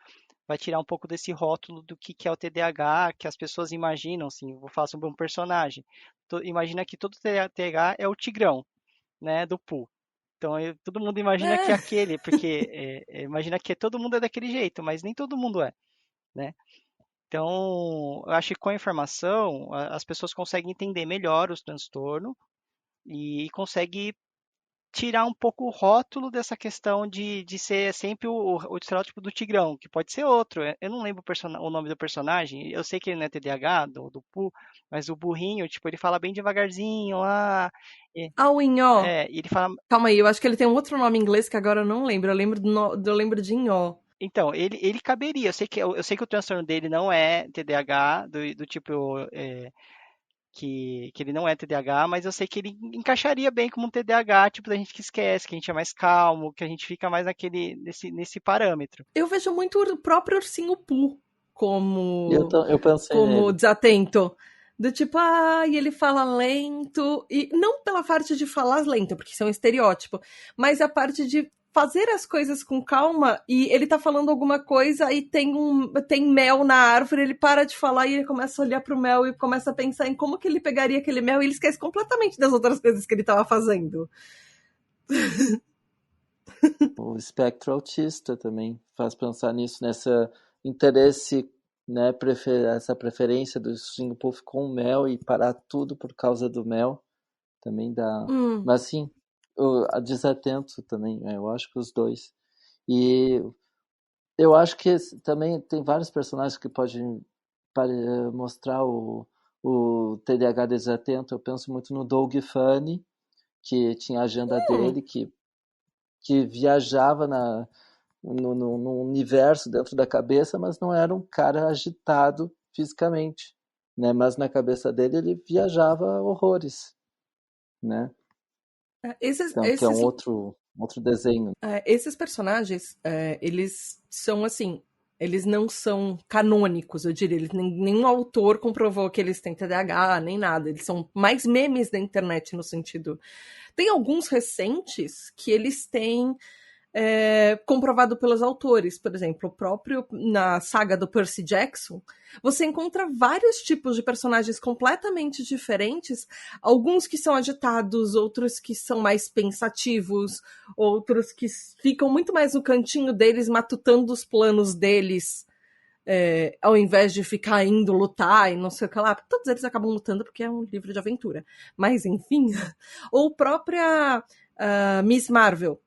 vai tirar um pouco desse rótulo do que é o TDAH, que as pessoas imaginam, assim, vou falar sobre um personagem. Imagina que todo TDAH é o Tigrão, né, do Pooh. Então, todo mundo imagina que é É, aquele, porque imagina que todo mundo é daquele jeito, mas nem todo mundo é, né? Então, eu acho que com a informação, as pessoas conseguem entender melhor os transtornos e conseguem tirar um pouco o rótulo dessa questão de ser sempre o estereótipo do tigrão, que pode ser outro. Eu não lembro o nome do personagem, eu sei que ele não é TDAH, do Pooh, mas o burrinho, tipo, ele fala bem devagarzinho, Ah, o Inhó. e ele fala. Calma aí, eu acho que ele tem um outro nome em inglês que agora eu não lembro. Eu lembro de Inhó. Então, ele caberia. Eu sei que o transtorno dele não é TDAH, do tipo que ele não é TDAH, mas eu sei que ele encaixaria bem como um TDAH, tipo da gente que esquece, que a gente é mais calmo, que a gente fica mais nesse parâmetro. Eu vejo muito o próprio Ursinho Pooh Eu pensei como nele. desatento. Do tipo, e ele fala lento. E não pela parte de falar lento, porque isso é um estereótipo, mas a parte de fazer as coisas com calma e ele tá falando alguma coisa e tem mel na árvore, ele para de falar e ele começa a olhar pro mel e começa a pensar em como que ele pegaria aquele mel e ele esquece completamente das outras coisas que ele tava fazendo. O espectro autista também faz pensar nisso, nessa interesse, né, essa preferência do Singapore com mel e parar tudo por causa do mel também dá. Mas sim, a desatento também, eu acho que os dois. E eu acho que também tem vários personagens que podem mostrar o TDAH desatento. Eu penso muito no Doug Funny, que tinha a agenda dele, que viajava no universo dentro da cabeça, mas não era um cara agitado fisicamente, né? Mas na cabeça dele ele viajava horrores, né? Então, que é um outro desenho. Esses personagens, eles são assim, eles não são canônicos, eu diria. Nenhum autor comprovou que eles têm TDAH, nem nada. Eles são mais memes da internet no sentido. Tem alguns recentes que eles têm comprovado pelos autores. Por exemplo, o próprio na saga do Percy Jackson, você encontra vários tipos de personagens completamente diferentes, alguns que são agitados, outros que são mais pensativos, outros que ficam muito mais no cantinho deles, matutando os planos deles, ao invés de ficar indo lutar e não sei o que lá. Todos eles acabam lutando porque é um livro de aventura. Mas, enfim. Ou própria Miss Marvel,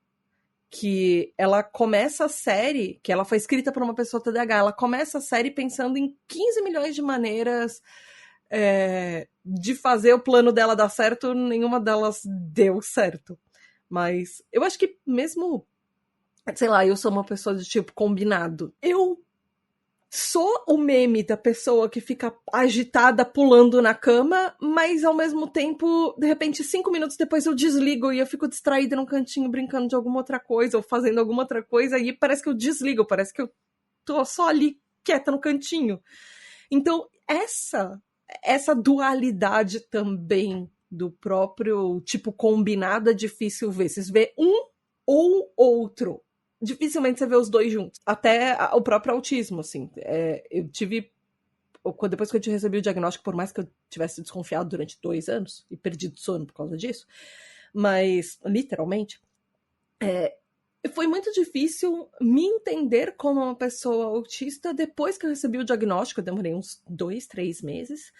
que ela começa a série, que ela foi escrita por uma pessoa TDAH, ela começa a série pensando em 15 milhões de maneiras de fazer o plano dela dar certo, nenhuma delas deu certo. Mas eu acho que mesmo, sei lá, eu sou uma pessoa de tipo combinado. Eu sou o meme da pessoa que fica agitada pulando na cama, mas ao mesmo tempo, de repente, 5 minutos depois eu desligo e eu fico distraída num cantinho brincando de alguma outra coisa ou fazendo alguma outra coisa e parece que eu desligo, parece que eu tô só ali quieta no cantinho. Então, essa dualidade também do próprio tipo combinado é difícil ver. Vocês vê um ou outro. Dificilmente você vê os dois juntos. Até o próprio autismo, assim. Eu tive. Depois que eu recebi o diagnóstico, por mais que eu tivesse desconfiado durante 2 anos e perdido sono por causa disso, mas literalmente, foi muito difícil me entender como uma pessoa autista depois que eu recebi o diagnóstico. Eu demorei uns 2, 3 meses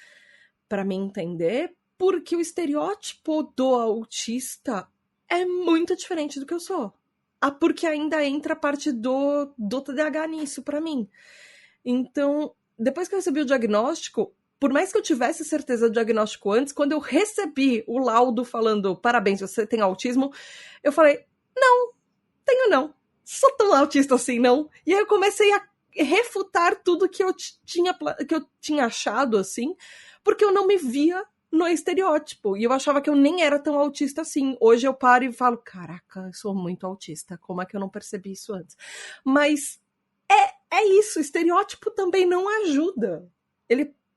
para me entender, porque o estereótipo do autista é muito diferente do que eu sou. Porque ainda entra a parte do TDAH nisso para mim. Então, depois que eu recebi o diagnóstico, por mais que eu tivesse certeza do diagnóstico antes, quando eu recebi o laudo falando parabéns, você tem autismo, eu falei, não, tenho não. Sou tão autista assim, não. E aí eu comecei a refutar tudo que eu tinha achado, assim, porque eu não me via no estereótipo. E eu achava que eu nem era tão autista assim. Hoje eu paro e falo, caraca, eu sou muito autista. Como é que eu não percebi isso antes? Mas é isso, o estereótipo também não ajuda.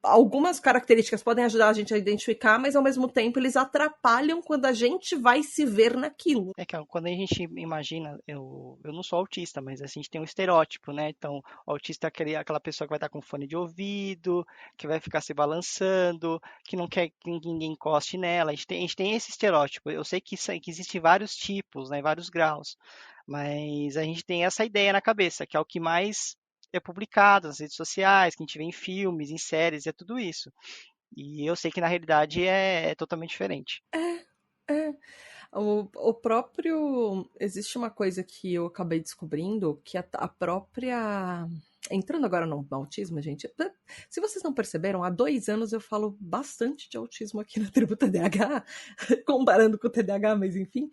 Algumas características podem ajudar a gente a identificar, mas ao mesmo tempo eles atrapalham quando a gente vai se ver naquilo. Que quando a gente imagina, eu não sou autista, mas a gente tem um estereótipo, né? Então, o autista é aquela pessoa que vai estar com fone de ouvido, que vai ficar se balançando, que não quer que ninguém encoste nela. A gente tem esse estereótipo. Eu sei que existem vários tipos, né? Vários graus, mas a gente tem essa ideia na cabeça, que é o que mais é publicado nas redes sociais, que a gente vê em filmes, em séries, é tudo isso. E eu sei que na realidade é totalmente diferente. É. O próprio. Existe uma coisa que eu acabei descobrindo, que a própria. Entrando agora no autismo, gente. Se vocês não perceberam, há 2 anos eu falo bastante de autismo aqui na tribo TDAH, comparando com o TDAH, mas enfim.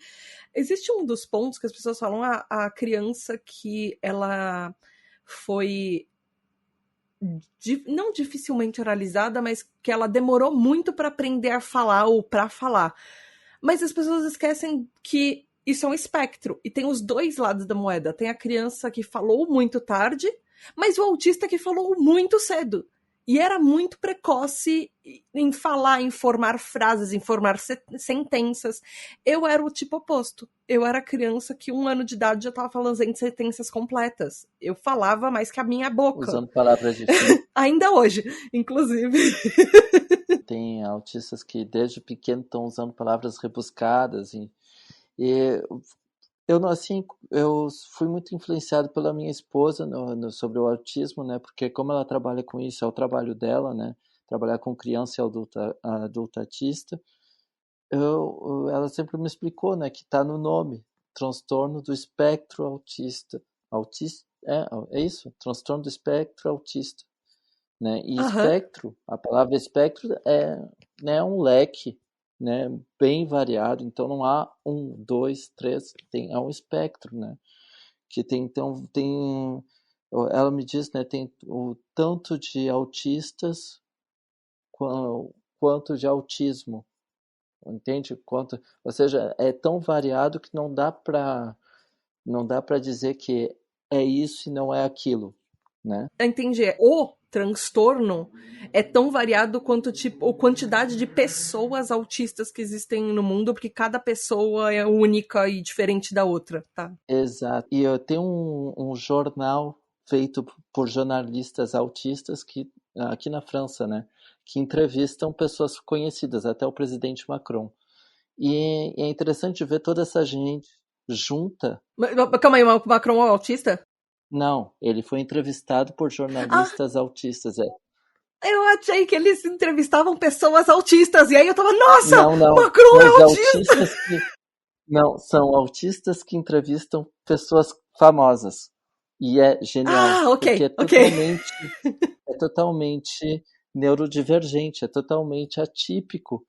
Existe um dos pontos que as pessoas falam, a criança que ela foi não dificilmente oralizada, mas que ela demorou muito para aprender a falar ou para falar. Mas as pessoas esquecem que isso é um espectro e tem os dois lados da moeda. Tem a criança que falou muito tarde, mas o autista que falou muito cedo. E era muito precoce em falar, em formar frases, em formar sentenças. Eu era o tipo oposto. Eu era criança que 1 ano de idade já estava falando sentenças completas. Eu falava mais que a minha boca. Usando palavras difíceis. Ainda hoje, inclusive. Tem autistas que desde pequeno estão usando palavras rebuscadas. E eu fui muito influenciado pela minha esposa sobre o autismo, né? Porque como ela trabalha com isso, é o trabalho dela, né? Trabalhar com criança e adulto autista. Ela sempre me explicou, né? Que está no nome, transtorno do espectro autista. É isso? Transtorno do espectro autista. Né? E espectro, a palavra espectro né, um leque, né, bem variado, então não há 1, 2, 3, é um espectro, né, que então ela me diz, né, tem o tanto de autistas quanto de autismo, entende? Ou seja, é tão variado que não dá para dizer que é isso e não é aquilo, né? Entendi. O transtorno é tão variado quanto a quantidade de pessoas autistas que existem no mundo, porque cada pessoa é única e diferente da outra, tá? Exato. E eu tenho um jornal feito por jornalistas autistas aqui na França, né, que entrevistam pessoas conhecidas, até o presidente Macron. E é interessante ver toda essa gente junta. Calma aí, o Macron é autista? Não, ele foi entrevistado por jornalistas autistas. Eu achei que eles entrevistavam pessoas autistas, e aí eu tava, nossa, não, Macron mas é autista! Não, são autistas que entrevistam pessoas famosas. E é genial, ok, porque é totalmente neurodivergente, é totalmente atípico.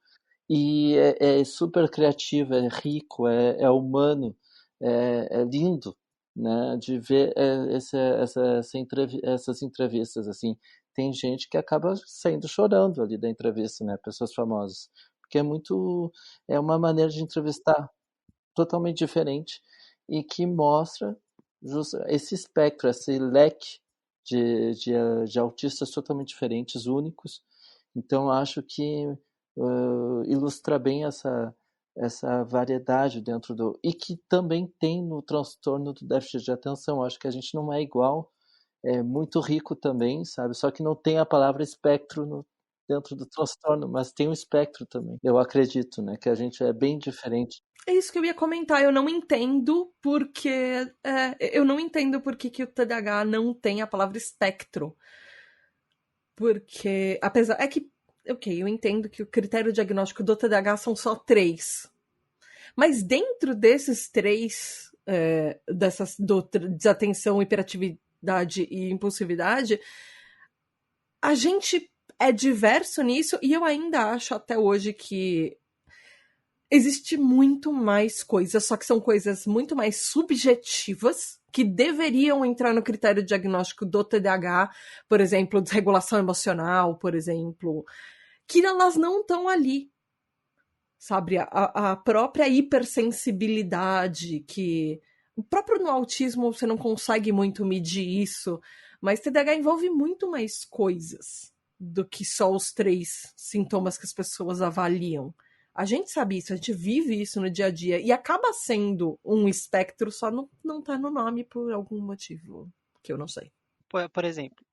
E é super criativo, é rico, é humano, é lindo, né, de ver essas entrevistas, assim. Tem gente que acaba saindo chorando ali da entrevista, né, pessoas famosas, porque é uma maneira de entrevistar totalmente diferente e que mostra esse espectro, esse leque de autistas totalmente diferentes, únicos. Então, acho que ilustra bem essa variedade dentro e que também tem no transtorno do déficit de atenção. Acho que a gente não é igual, é muito rico também, sabe? Só que não tem a palavra espectro dentro do transtorno, mas tem o espectro também. Eu acredito, né, que a gente é bem diferente. É isso que eu ia comentar. Eu não entendo porque. Eu não entendo por que o TDAH não tem a palavra espectro. Porque, apesar. É que. Ok, eu entendo que o critério diagnóstico do TDAH são só 3. Mas dentro desses 3, desatenção, hiperatividade e impulsividade, a gente é diverso nisso e eu ainda acho até hoje que existe muito mais coisas, só que são coisas muito mais subjetivas que deveriam entrar no critério diagnóstico do TDAH, por exemplo, desregulação emocional, por exemplo, que elas não estão ali. Sabe, a própria hipersensibilidade, que o próprio no autismo você não consegue muito medir isso, mas TDAH envolve muito mais coisas do que só os 3 sintomas que as pessoas avaliam. A gente sabe isso, a gente vive isso no dia a dia e acaba sendo um espectro, só não tá no nome por algum motivo que eu não sei. Por exemplo,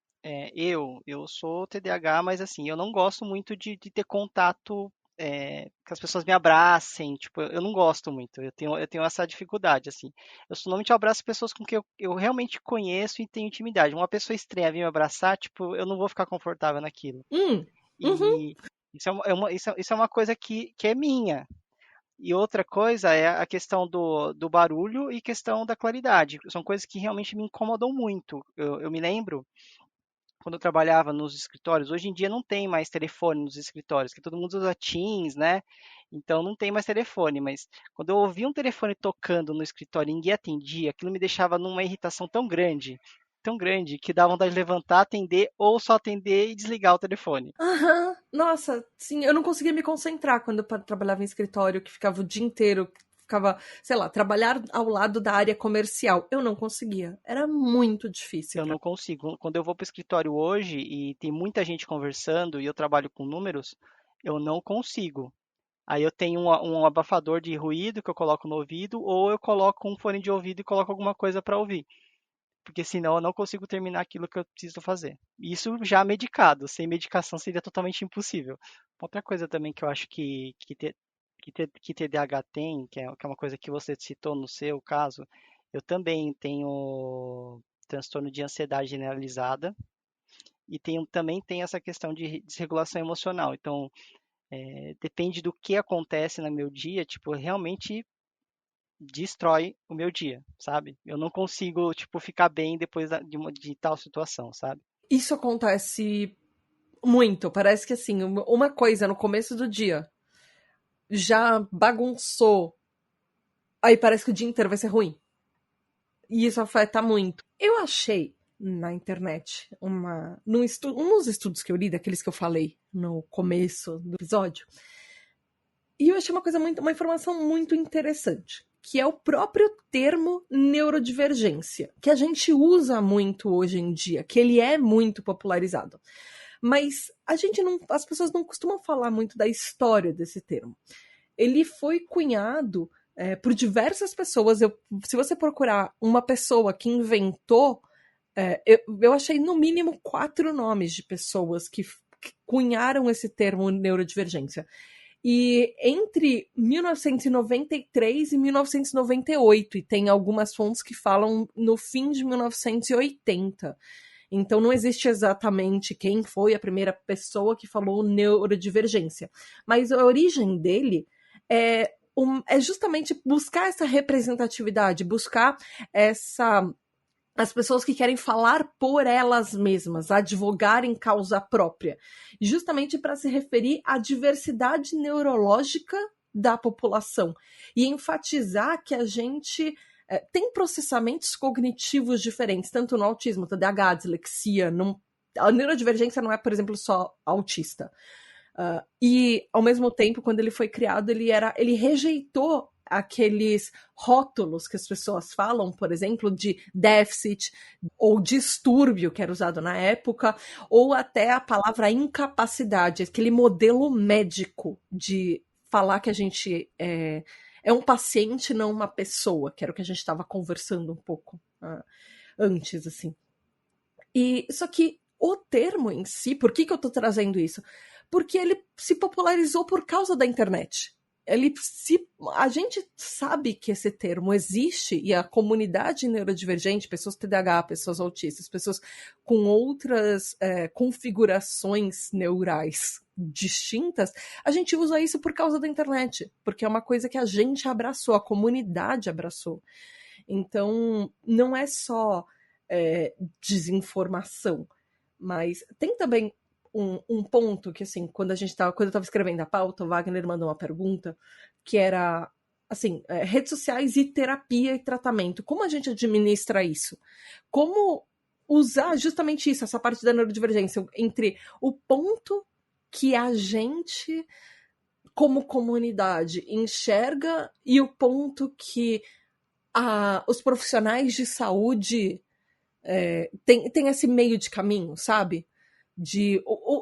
eu sou TDAH, mas assim, eu não gosto muito de ter contato, que as pessoas me abracem, tipo, eu não gosto muito, eu tenho essa dificuldade, assim. Eu normalmente abraço pessoas com quem eu realmente conheço e tenho intimidade. Uma pessoa estranha vir me abraçar, tipo, eu não vou ficar confortável naquilo. Uhum. E isso é uma coisa que é minha. E outra coisa é a questão do barulho e questão da claridade. São coisas que realmente me incomodam muito. Eu me lembro, quando eu trabalhava nos escritórios, hoje em dia não tem mais telefone nos escritórios, que todo mundo usa Teams, né? Então não tem mais telefone, mas quando eu ouvia um telefone tocando no escritório e ninguém atendia, aquilo me deixava numa irritação tão grande, que dava vontade de levantar, atender ou só atender e desligar o telefone. Aham, nossa, sim, eu não conseguia me concentrar quando eu trabalhava em escritório, que ficava o dia inteiro, que ficava, sei lá, trabalhar ao lado da área comercial. Eu não conseguia, era muito difícil Eu pra não consigo. Quando eu vou para o escritório hoje e tem muita gente conversando e eu trabalho com números, eu não consigo. Aí eu tenho um abafador de ruído que eu coloco no ouvido, ou eu coloco um fone de ouvido e coloco alguma coisa para ouvir. Porque senão eu não consigo terminar aquilo que eu preciso fazer. Isso já medicado, sem medicação seria totalmente impossível. Outra coisa também que eu acho que TDAH tem, que é uma coisa que você citou no seu caso, eu também tenho transtorno de ansiedade generalizada e também tem essa questão de desregulação emocional. Então, depende do que acontece no meu dia, tipo, realmente destrói o meu dia, sabe? Eu não consigo, tipo, ficar bem depois de tal situação, sabe? Isso acontece muito. Parece que assim, uma coisa no começo do dia já bagunçou. Aí parece que o dia inteiro vai ser ruim. E isso afeta muito. Eu achei na internet uns estudos que eu li, daqueles que eu falei no começo do episódio, e eu achei uma informação muito interessante, que é o próprio termo neurodivergência, que a gente usa muito hoje em dia, que ele é muito popularizado. Mas as pessoas não costumam falar muito da história desse termo. Ele foi cunhado por diversas pessoas. Se você procurar uma pessoa que inventou, eu achei no mínimo 4 nomes de pessoas que cunharam esse termo neurodivergência. E entre 1993 e 1998, e tem algumas fontes que falam no fim de 1980. Então não existe exatamente quem foi a primeira pessoa que falou neurodivergência. Mas a origem dele é justamente buscar essa representatividade, buscar as pessoas que querem falar por elas mesmas, advogar em causa própria, justamente para se referir à diversidade neurológica da população e enfatizar que a gente tem processamentos cognitivos diferentes, tanto no autismo, TDAH, dislexia, a neurodivergência não é, por exemplo, só autista. E, ao mesmo tempo, quando ele foi criado, ele rejeitou aqueles rótulos que as pessoas falam, por exemplo, de déficit ou distúrbio, que era usado na época, ou até a palavra incapacidade, aquele modelo médico de falar que a gente é um paciente, não uma pessoa, que era o que a gente estava conversando um pouco antes, assim. Só que o termo em si, por que eu estou trazendo isso? Porque ele se popularizou por causa da internet. A gente sabe que esse termo existe e a comunidade neurodivergente, pessoas TDAH, pessoas autistas, pessoas com outras configurações neurais distintas, a gente usa isso por causa da internet, porque é uma coisa que a gente abraçou, a comunidade abraçou. Então, não é só desinformação, mas tem também um ponto que, assim, quando eu estava escrevendo a pauta, o Wagner mandou uma pergunta que era, assim, redes sociais e terapia e tratamento. Como a gente administra isso? Como usar justamente isso, essa parte da neurodivergência, entre o ponto que a gente, como comunidade, enxerga e o ponto que os profissionais de saúde tem esse meio de caminho, sabe?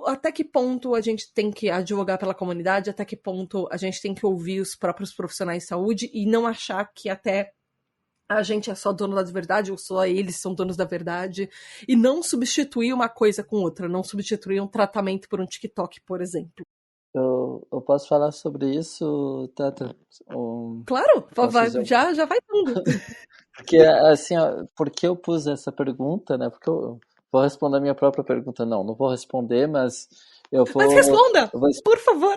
Até que ponto a gente tem que advogar pela comunidade, até que ponto a gente tem que ouvir os próprios profissionais de saúde e não achar que até a gente é só dono da verdade ou só eles são donos da verdade, e não substituir uma coisa com outra, não substituir um tratamento por um TikTok, por exemplo. Eu posso falar sobre isso, Tata? Claro, já vai tudo. Porque, assim, ó, por que eu pus essa pergunta, né? Porque eu vou responder a minha própria pergunta. Não vou responder, mas eu vou... Mas responda, por favor!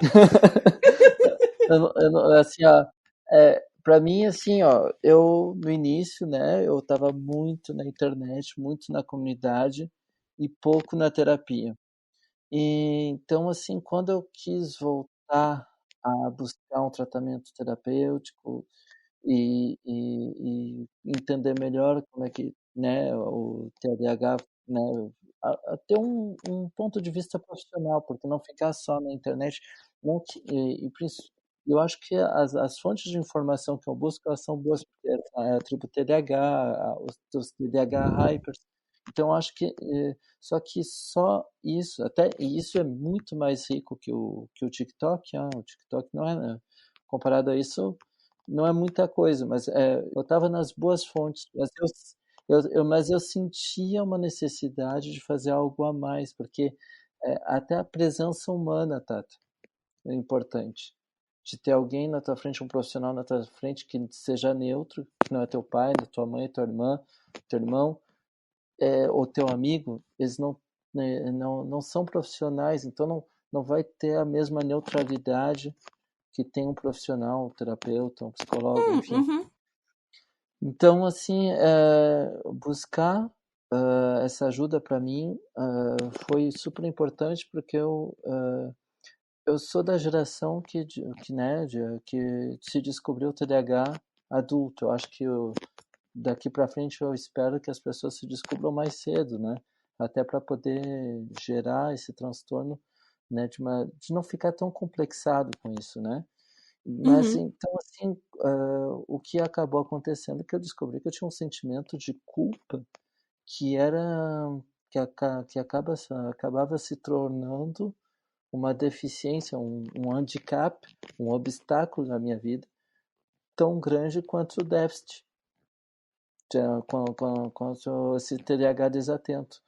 Assim, ó, para mim, assim, ó, eu no início, né, eu estava muito na internet, muito na comunidade e pouco na terapia. E, então, assim, quando eu quis voltar a buscar um tratamento terapêutico e entender melhor como é que, né, o TDAH, né, a ter um ponto de vista profissional, porque não ficar só na internet, não que, eu acho que as fontes de informação que eu busco, elas são boas, porque é a tribo TDAH, os TDAH hypers, então eu acho que, só que só isso, até, e isso é muito mais rico que o TikTok, o TikTok não é, né, comparado a isso, não é muita coisa, mas eu estava nas boas fontes, mas mas eu sentia uma necessidade de fazer algo a mais, porque até a presença humana, Tata, é importante. De ter alguém na tua frente, um profissional na tua frente que seja neutro, que não é teu pai, tua mãe, tua irmã, teu irmão, ou teu amigo, eles não, né, não são profissionais, então não vai ter a mesma neutralidade que tem um profissional, um terapeuta, um psicólogo, enfim. Uhum. Então, assim, buscar essa ajuda para mim foi super importante porque eu sou da geração que se descobriu o TDAH adulto. Eu acho que daqui para frente eu espero que as pessoas se descubram mais cedo, né? Até para poder gerar esse transtorno, né? De não ficar tão complexado com isso, né? Mas Uhum. então, assim, o que acabou acontecendo é que eu descobri que eu tinha um sentimento de culpa que era acabava se tornando uma deficiência, um handicap, um obstáculo na minha vida tão grande quanto o déficit, quanto esse TDAH desatento.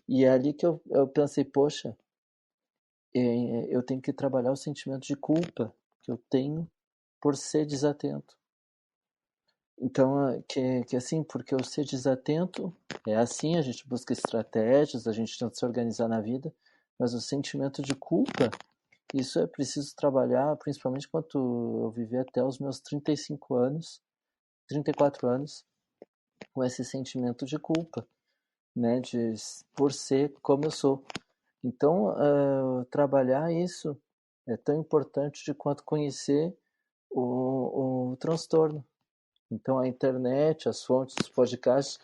E é ali que eu pensei, poxa, eu tenho que trabalhar o sentimento de culpa que eu tenho por ser desatento. Então, que assim, porque eu ser desatento é assim, a gente busca estratégias, a gente tenta se organizar na vida, mas o sentimento de culpa, isso é preciso trabalhar, principalmente quando eu viver até os meus 35 anos, 34 anos, com esse sentimento de culpa, né, por ser como eu sou. Então, trabalhar isso é tão importante de quanto conhecer o transtorno. Então a internet, as fontes, os podcasts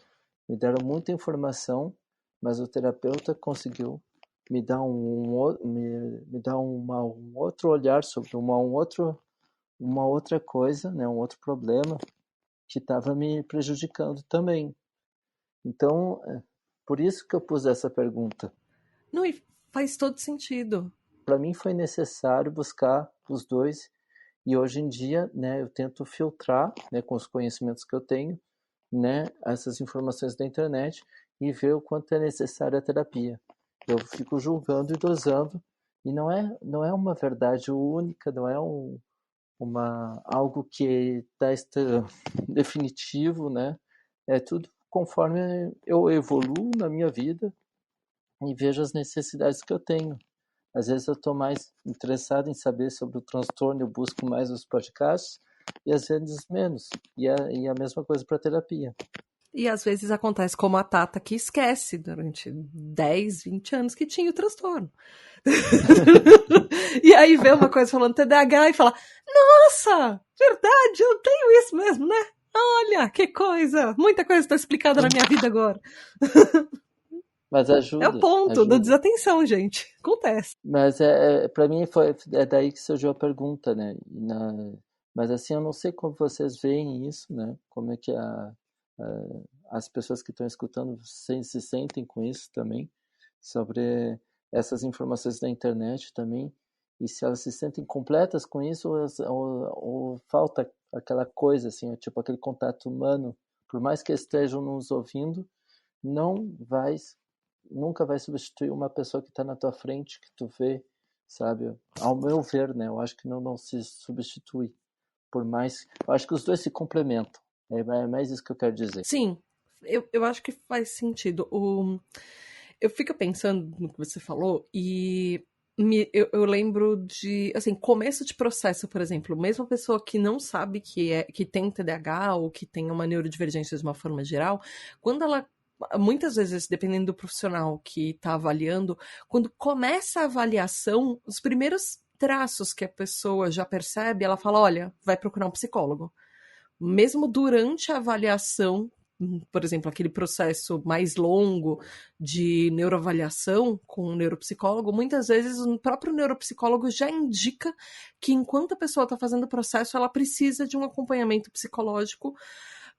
me deram muita informação, mas o terapeuta conseguiu me dar me dar um outro olhar sobre uma outra coisa, né, um outro problema que estava me prejudicando também. Então, por isso que eu pus essa pergunta. Não, e faz todo sentido. Para mim foi necessário buscar os dois e hoje em dia, né, eu tento filtrar, né, com os conhecimentos que eu tenho, né, essas informações da internet e ver o quanto é necessária a terapia. Eu fico julgando e dosando e não é uma verdade única, não é algo que está definitivo, né? É tudo conforme eu evoluo na minha vida e vejo as necessidades que eu tenho. Às vezes eu estou mais interessado em saber sobre o transtorno, eu busco mais os podcasts, e às vezes menos. E a mesma coisa para terapia. E às vezes acontece como a Tata, que esquece durante 10, 20 anos que tinha o transtorno. E aí vê uma coisa falando TDAH e fala: Nossa, verdade, eu tenho isso mesmo, né? Olha, que coisa! Muita coisa está explicada na minha vida agora. Mas É o ajuda, ponto da ajuda. desatenção, gente. Acontece. Mas para mim é daí que surgiu a pergunta, né? Mas assim, eu não sei como vocês veem isso, né? Como é que as pessoas que estão escutando se sentem com isso também, sobre essas informações da internet também, e se elas se sentem completas com isso ou falta aquela coisa, assim, tipo aquele contato humano, por mais que estejam nos ouvindo, não vai nunca vai substituir uma pessoa que está na tua frente, que tu vê, sabe? Ao meu ver, né? Eu acho que não se substitui. Por mais. Eu acho que os dois se complementam. É mais isso que eu quero dizer. Sim, eu acho que faz sentido. Eu fico pensando no que você falou e Eu lembro de, assim, começo de processo, por exemplo, mesmo a pessoa que não sabe que tem TDAH ou que tem uma neurodivergência de uma forma geral, quando ela, muitas vezes, dependendo do profissional que está avaliando, quando começa a avaliação, os primeiros traços que a pessoa já percebe, ela fala, olha, vai procurar um psicólogo. Mesmo durante a avaliação, por exemplo, aquele processo mais longo de neuroavaliação com o neuropsicólogo, muitas vezes o próprio neuropsicólogo já indica que enquanto a pessoa está fazendo o processo, ela precisa de um acompanhamento psicológico,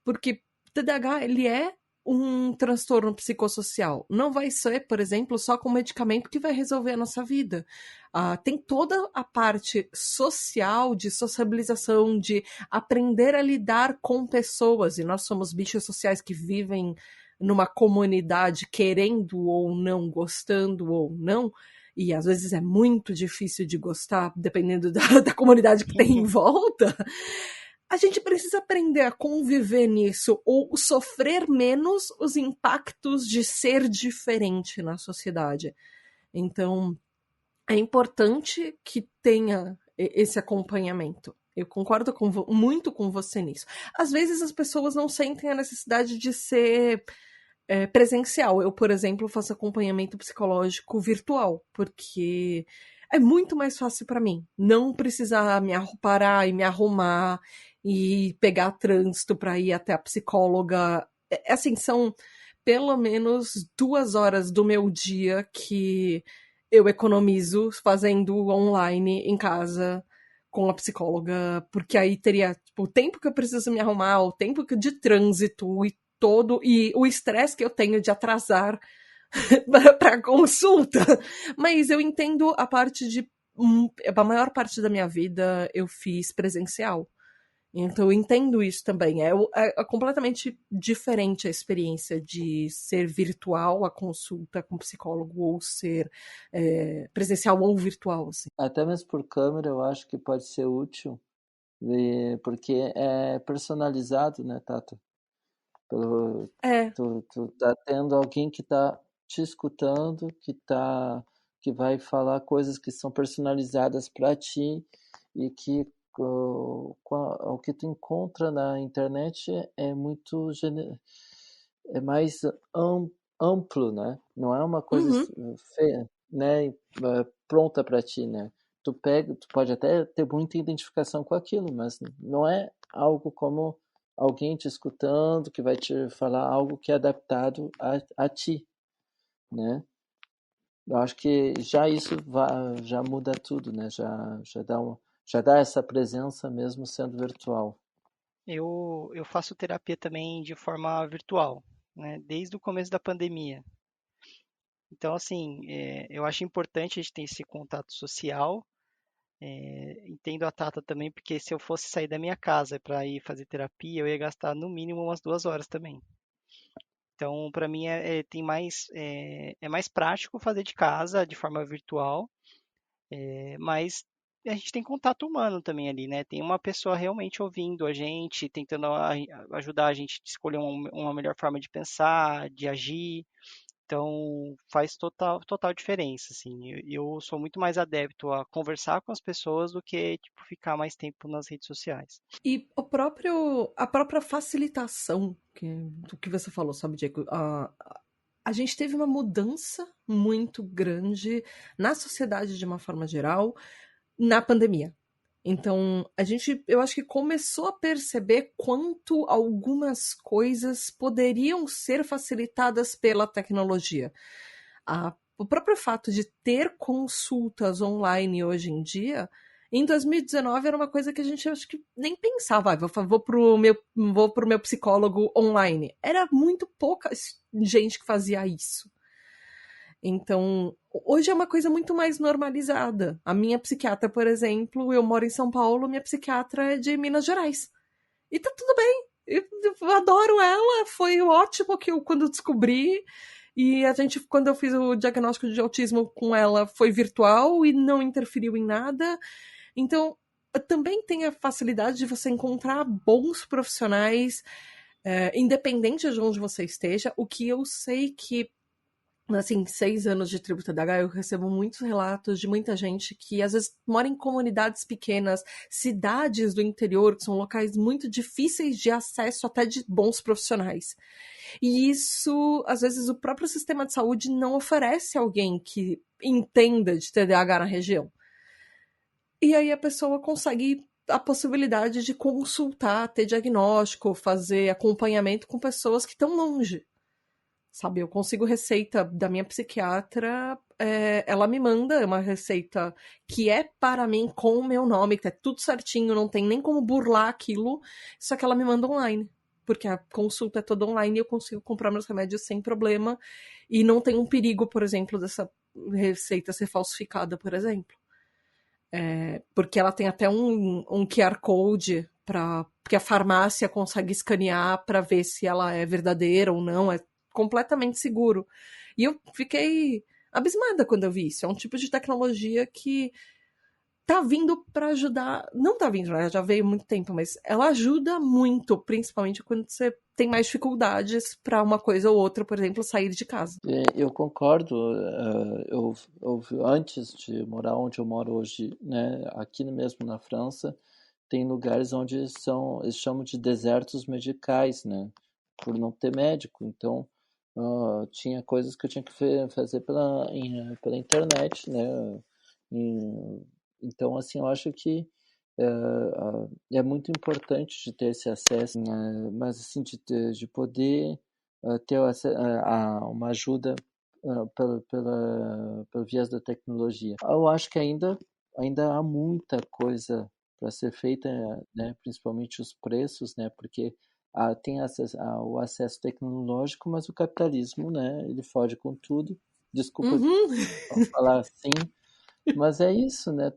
porque TDAH, ele é um transtorno psicossocial. Não vai ser, por exemplo, só com medicamento que vai resolver a nossa vida. Tem toda a parte social, de sociabilização, de aprender a lidar com pessoas, e nós somos bichos sociais que vivem numa comunidade, querendo ou não, gostando ou não, e às vezes é muito difícil de gostar, dependendo da comunidade que tem em volta. A gente precisa aprender a conviver nisso ou sofrer menos os impactos de ser diferente na sociedade. Então, é importante que tenha esse acompanhamento. Eu concordo muito com você nisso. Às vezes as pessoas não sentem a necessidade de ser presencial. Eu, por exemplo, faço acompanhamento psicológico virtual, porque é muito mais fácil para mim não precisar parar e me arrumar e pegar trânsito para ir até a psicóloga. Assim, são pelo menos 2 horas do meu dia que eu economizo fazendo online em casa com a psicóloga, porque aí teria o tempo que eu preciso me arrumar, o tempo de trânsito e o estresse que eu tenho de atrasar para consulta. Mas eu entendo a parte de a maior parte da minha vida eu fiz presencial. Então eu entendo isso também. É completamente diferente a experiência de ser virtual a consulta com psicólogo ou ser presencial ou virtual. Assim. Até mesmo por câmera eu acho que pode ser útil, porque é personalizado, né, Tata? Tu tá tendo alguém que tá te escutando, que vai falar coisas que são personalizadas para ti e que o que tu encontra na internet é é mais amplo, né? Não é uma coisa feia, né? Pronta para ti, né? Tu pode até ter muita identificação com aquilo, mas não é algo como alguém te escutando que vai te falar algo que é adaptado a ti, né? Eu acho que já isso já muda tudo, né? Já dá essa presença mesmo sendo virtual. Eu faço terapia também de forma virtual, né? Desde o começo da pandemia. Então, assim, eu acho importante a gente ter esse contato social. Entendo a Tata também, porque se eu fosse sair da minha casa para ir fazer terapia, eu ia gastar no mínimo umas 2 horas também. Então, para mim, é mais prático fazer de casa, de forma virtual, mas a gente tem contato humano também ali, né? Tem uma pessoa realmente ouvindo a gente, tentando ajudar a gente a escolher uma melhor forma de pensar, de agir. Então, faz total diferença, assim. Eu sou muito mais adepto a conversar com as pessoas do que, tipo, ficar mais tempo nas redes sociais. E a própria facilitação do que você falou, sabe, Diego? A gente teve uma mudança muito grande na sociedade de uma forma geral na pandemia. Então, eu acho que começou a perceber quanto algumas coisas poderiam ser facilitadas pela tecnologia. O próprio fato de ter consultas online hoje em dia, em 2019 era uma coisa que a gente acho que nem pensava, vou pro meu psicólogo online. Era muito pouca gente que fazia isso. Então, hoje é uma coisa muito mais normalizada. A minha psiquiatra, por exemplo, eu moro em São Paulo, minha psiquiatra é de Minas Gerais. E tá tudo bem. Eu adoro ela, foi ótimo quando eu descobri. E quando eu fiz o diagnóstico de autismo com ela, foi virtual e não interferiu em nada. Então, também tem a facilidade de você encontrar bons profissionais, independente de onde você esteja. O que eu sei que assim, 6 anos de Tribo TDAH, eu recebo muitos relatos de muita gente que às vezes mora em comunidades pequenas, cidades do interior, que são locais muito difíceis de acesso até de bons profissionais. E isso, às vezes, o próprio sistema de saúde não oferece alguém que entenda de TDAH na região. E aí a pessoa consegue a possibilidade de consultar, ter diagnóstico, fazer acompanhamento com pessoas que estão longe. Sabe, eu consigo receita da minha psiquiatra, ela me manda uma receita que é para mim com o meu nome, que é tudo certinho, não tem nem como burlar aquilo, só que ela me manda online, porque a consulta é toda online e eu consigo comprar meus remédios sem problema, e não tem um perigo, por exemplo, dessa receita ser falsificada, por exemplo. Porque ela tem até um QR Code que a farmácia consegue escanear para ver se ela é verdadeira ou não, é completamente seguro. E eu fiquei abismada quando eu vi isso. É um tipo de tecnologia que tá vindo para ajudar. Não tá vindo, né? Já veio há muito tempo, mas ela ajuda muito, principalmente quando você tem mais dificuldades para uma coisa ou outra, por exemplo, sair de casa. Eu concordo. Antes de morar onde eu moro hoje, né, aqui mesmo na França, tem lugares onde eles chamam de desertos medicais, né, por não ter médico. Então, tinha coisas que eu tinha que fazer pela internet, né. Então, assim, eu acho que é muito importante de ter esse acesso, mas assim, de poder ter uma ajuda pelo viés da tecnologia. Eu acho que ainda há muita coisa para ser feita, né, principalmente os preços, né, porque tem o acesso tecnológico, mas o capitalismo, né, ele foge com tudo. Desculpa falar assim, mas é isso, né?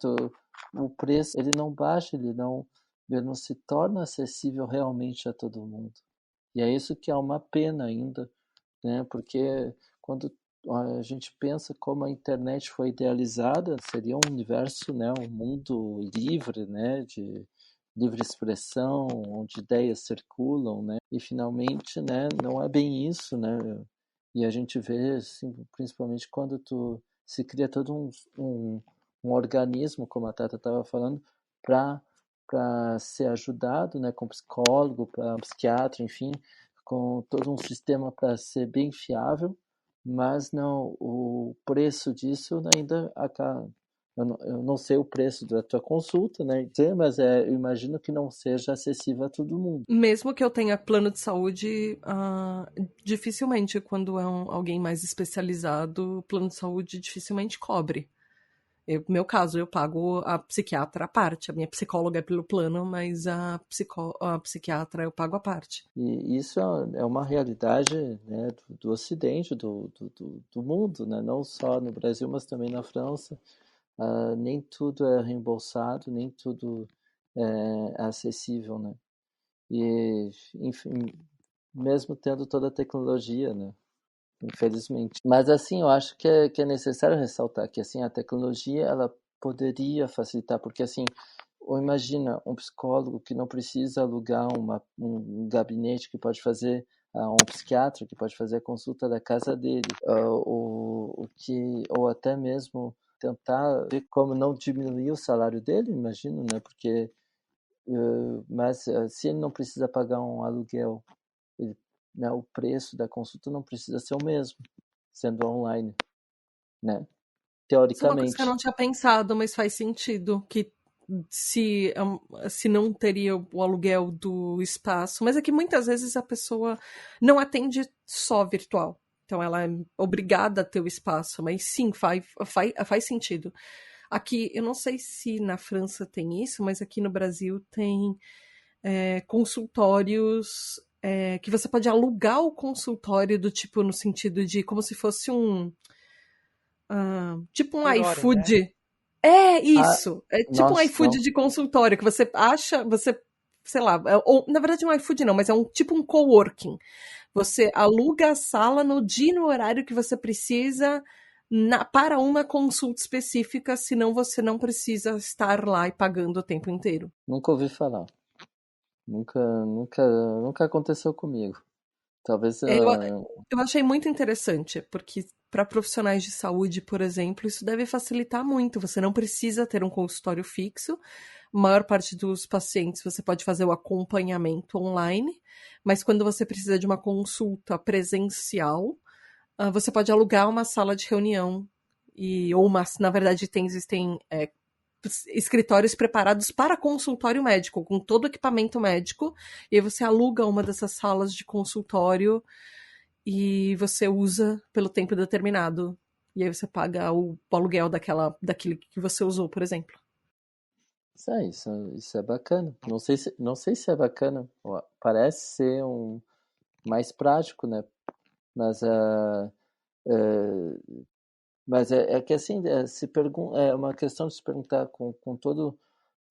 O preço ele não baixa, ele não se torna acessível realmente a todo mundo. E é isso que é uma pena ainda, né? Porque quando a gente pensa como a internet foi idealizada, seria um universo, né? Um mundo livre, né? De livre expressão, onde ideias circulam, né? E finalmente, né? Não é bem isso, né? E a gente vê, assim, principalmente quando se cria todo um organismo, como a Tata estava falando, para ser ajudado, né, com psicólogo, para psiquiatra, enfim, com todo um sistema para ser bem fiável, mas não, o preço disso ainda acaba. Eu não sei o preço da tua consulta, né? Mas eu imagino que não seja acessível a todo mundo. Mesmo que eu tenha plano de saúde, dificilmente, quando é alguém mais especializado, o plano de saúde dificilmente cobre. No meu caso, eu pago a psiquiatra à parte. A minha psicóloga é pelo plano, mas a psiquiatra eu pago à parte. E isso é uma realidade, né, do Ocidente, do mundo, né? Não só no Brasil, mas também na França. Nem tudo é reembolsado, nem tudo é acessível, né? E, enfim, mesmo tendo toda a tecnologia, né? Infelizmente. Mas assim, eu acho que é necessário ressaltar que assim a tecnologia ela poderia facilitar, porque assim, ou imagina um psicólogo que não precisa alugar um gabinete que pode fazer um psiquiatra que pode fazer a consulta da casa dele, ou até mesmo tentar ver como não diminuir o salário dele, imagino, né? Porque mas se ele não precisa pagar um aluguel, ele, né, o preço da consulta não precisa ser o mesmo, sendo online, né? Isso é uma coisa que eu Teoricamente. não tinha pensado, mas faz sentido que se não teria o aluguel do espaço, mas é que muitas vezes a pessoa não atende só virtual. Então ela é obrigada a ter o espaço, mas sim, faz sentido. Aqui, eu não sei se na França tem isso, mas aqui no Brasil tem consultórios que você pode alugar o consultório do tipo, no sentido de como se fosse tipo um Por horas, né? iFood. É Ah, isso. É tipo um nossa, iFood não. de consultório, que você acha, sei lá, ou, na verdade não é um iFood não, mas é tipo um coworking. Você aluga a sala no dia e no horário que você precisa para uma consulta específica, senão você não precisa estar lá e pagando o tempo inteiro. Nunca ouvi falar. Nunca aconteceu comigo. Talvez. Eu achei muito interessante, porque para profissionais de saúde, por exemplo, isso deve facilitar muito. Você não precisa ter um consultório fixo. A maior parte dos pacientes você pode fazer o acompanhamento online, mas quando você precisa de uma consulta presencial, você pode alugar uma sala de reunião ou na verdade existem escritórios preparados para consultório médico, com todo o equipamento médico, e aí você aluga uma dessas salas de consultório e você usa pelo tempo determinado. E aí você paga o aluguel daquilo que você usou, por exemplo. Isso é bacana. Não sei se é bacana. Parece ser mais prático, né? Mas, é que assim, é uma questão de se perguntar com todo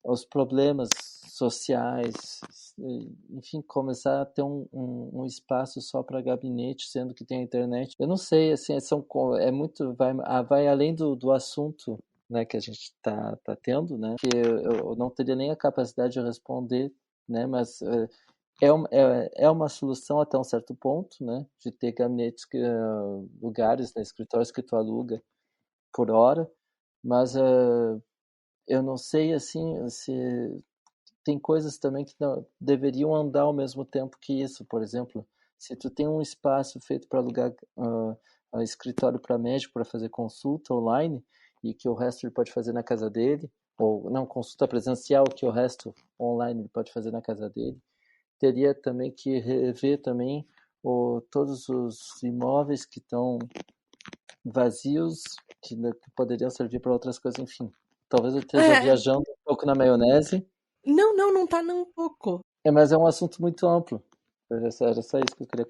os problemas sociais, enfim, começar a ter um espaço só para gabinete, sendo que tem a internet. Eu não sei, assim, é muito, vai além do assunto, né, que a gente tá tendo, né, que eu não teria nem a capacidade de responder, né, mas é uma solução até um certo ponto, né, de ter gabinetes, lugares, né, escritórios que tu aluga por hora, mas eu não sei assim se tem coisas também que não, deveriam andar ao mesmo tempo que isso. Por exemplo, se tu tem um espaço feito para alugar escritório para médico para fazer consulta online e que o resto ele pode fazer na casa dele, ou não, consulta presencial que o resto online ele pode fazer na casa dele, teria também que rever também todos os imóveis que estão vazios, que poderiam servir para outras coisas, enfim. Talvez eu esteja É, viajando um pouco na maionese, não tá não um pouco. mas é um assunto muito amplo. Era só isso que eu queria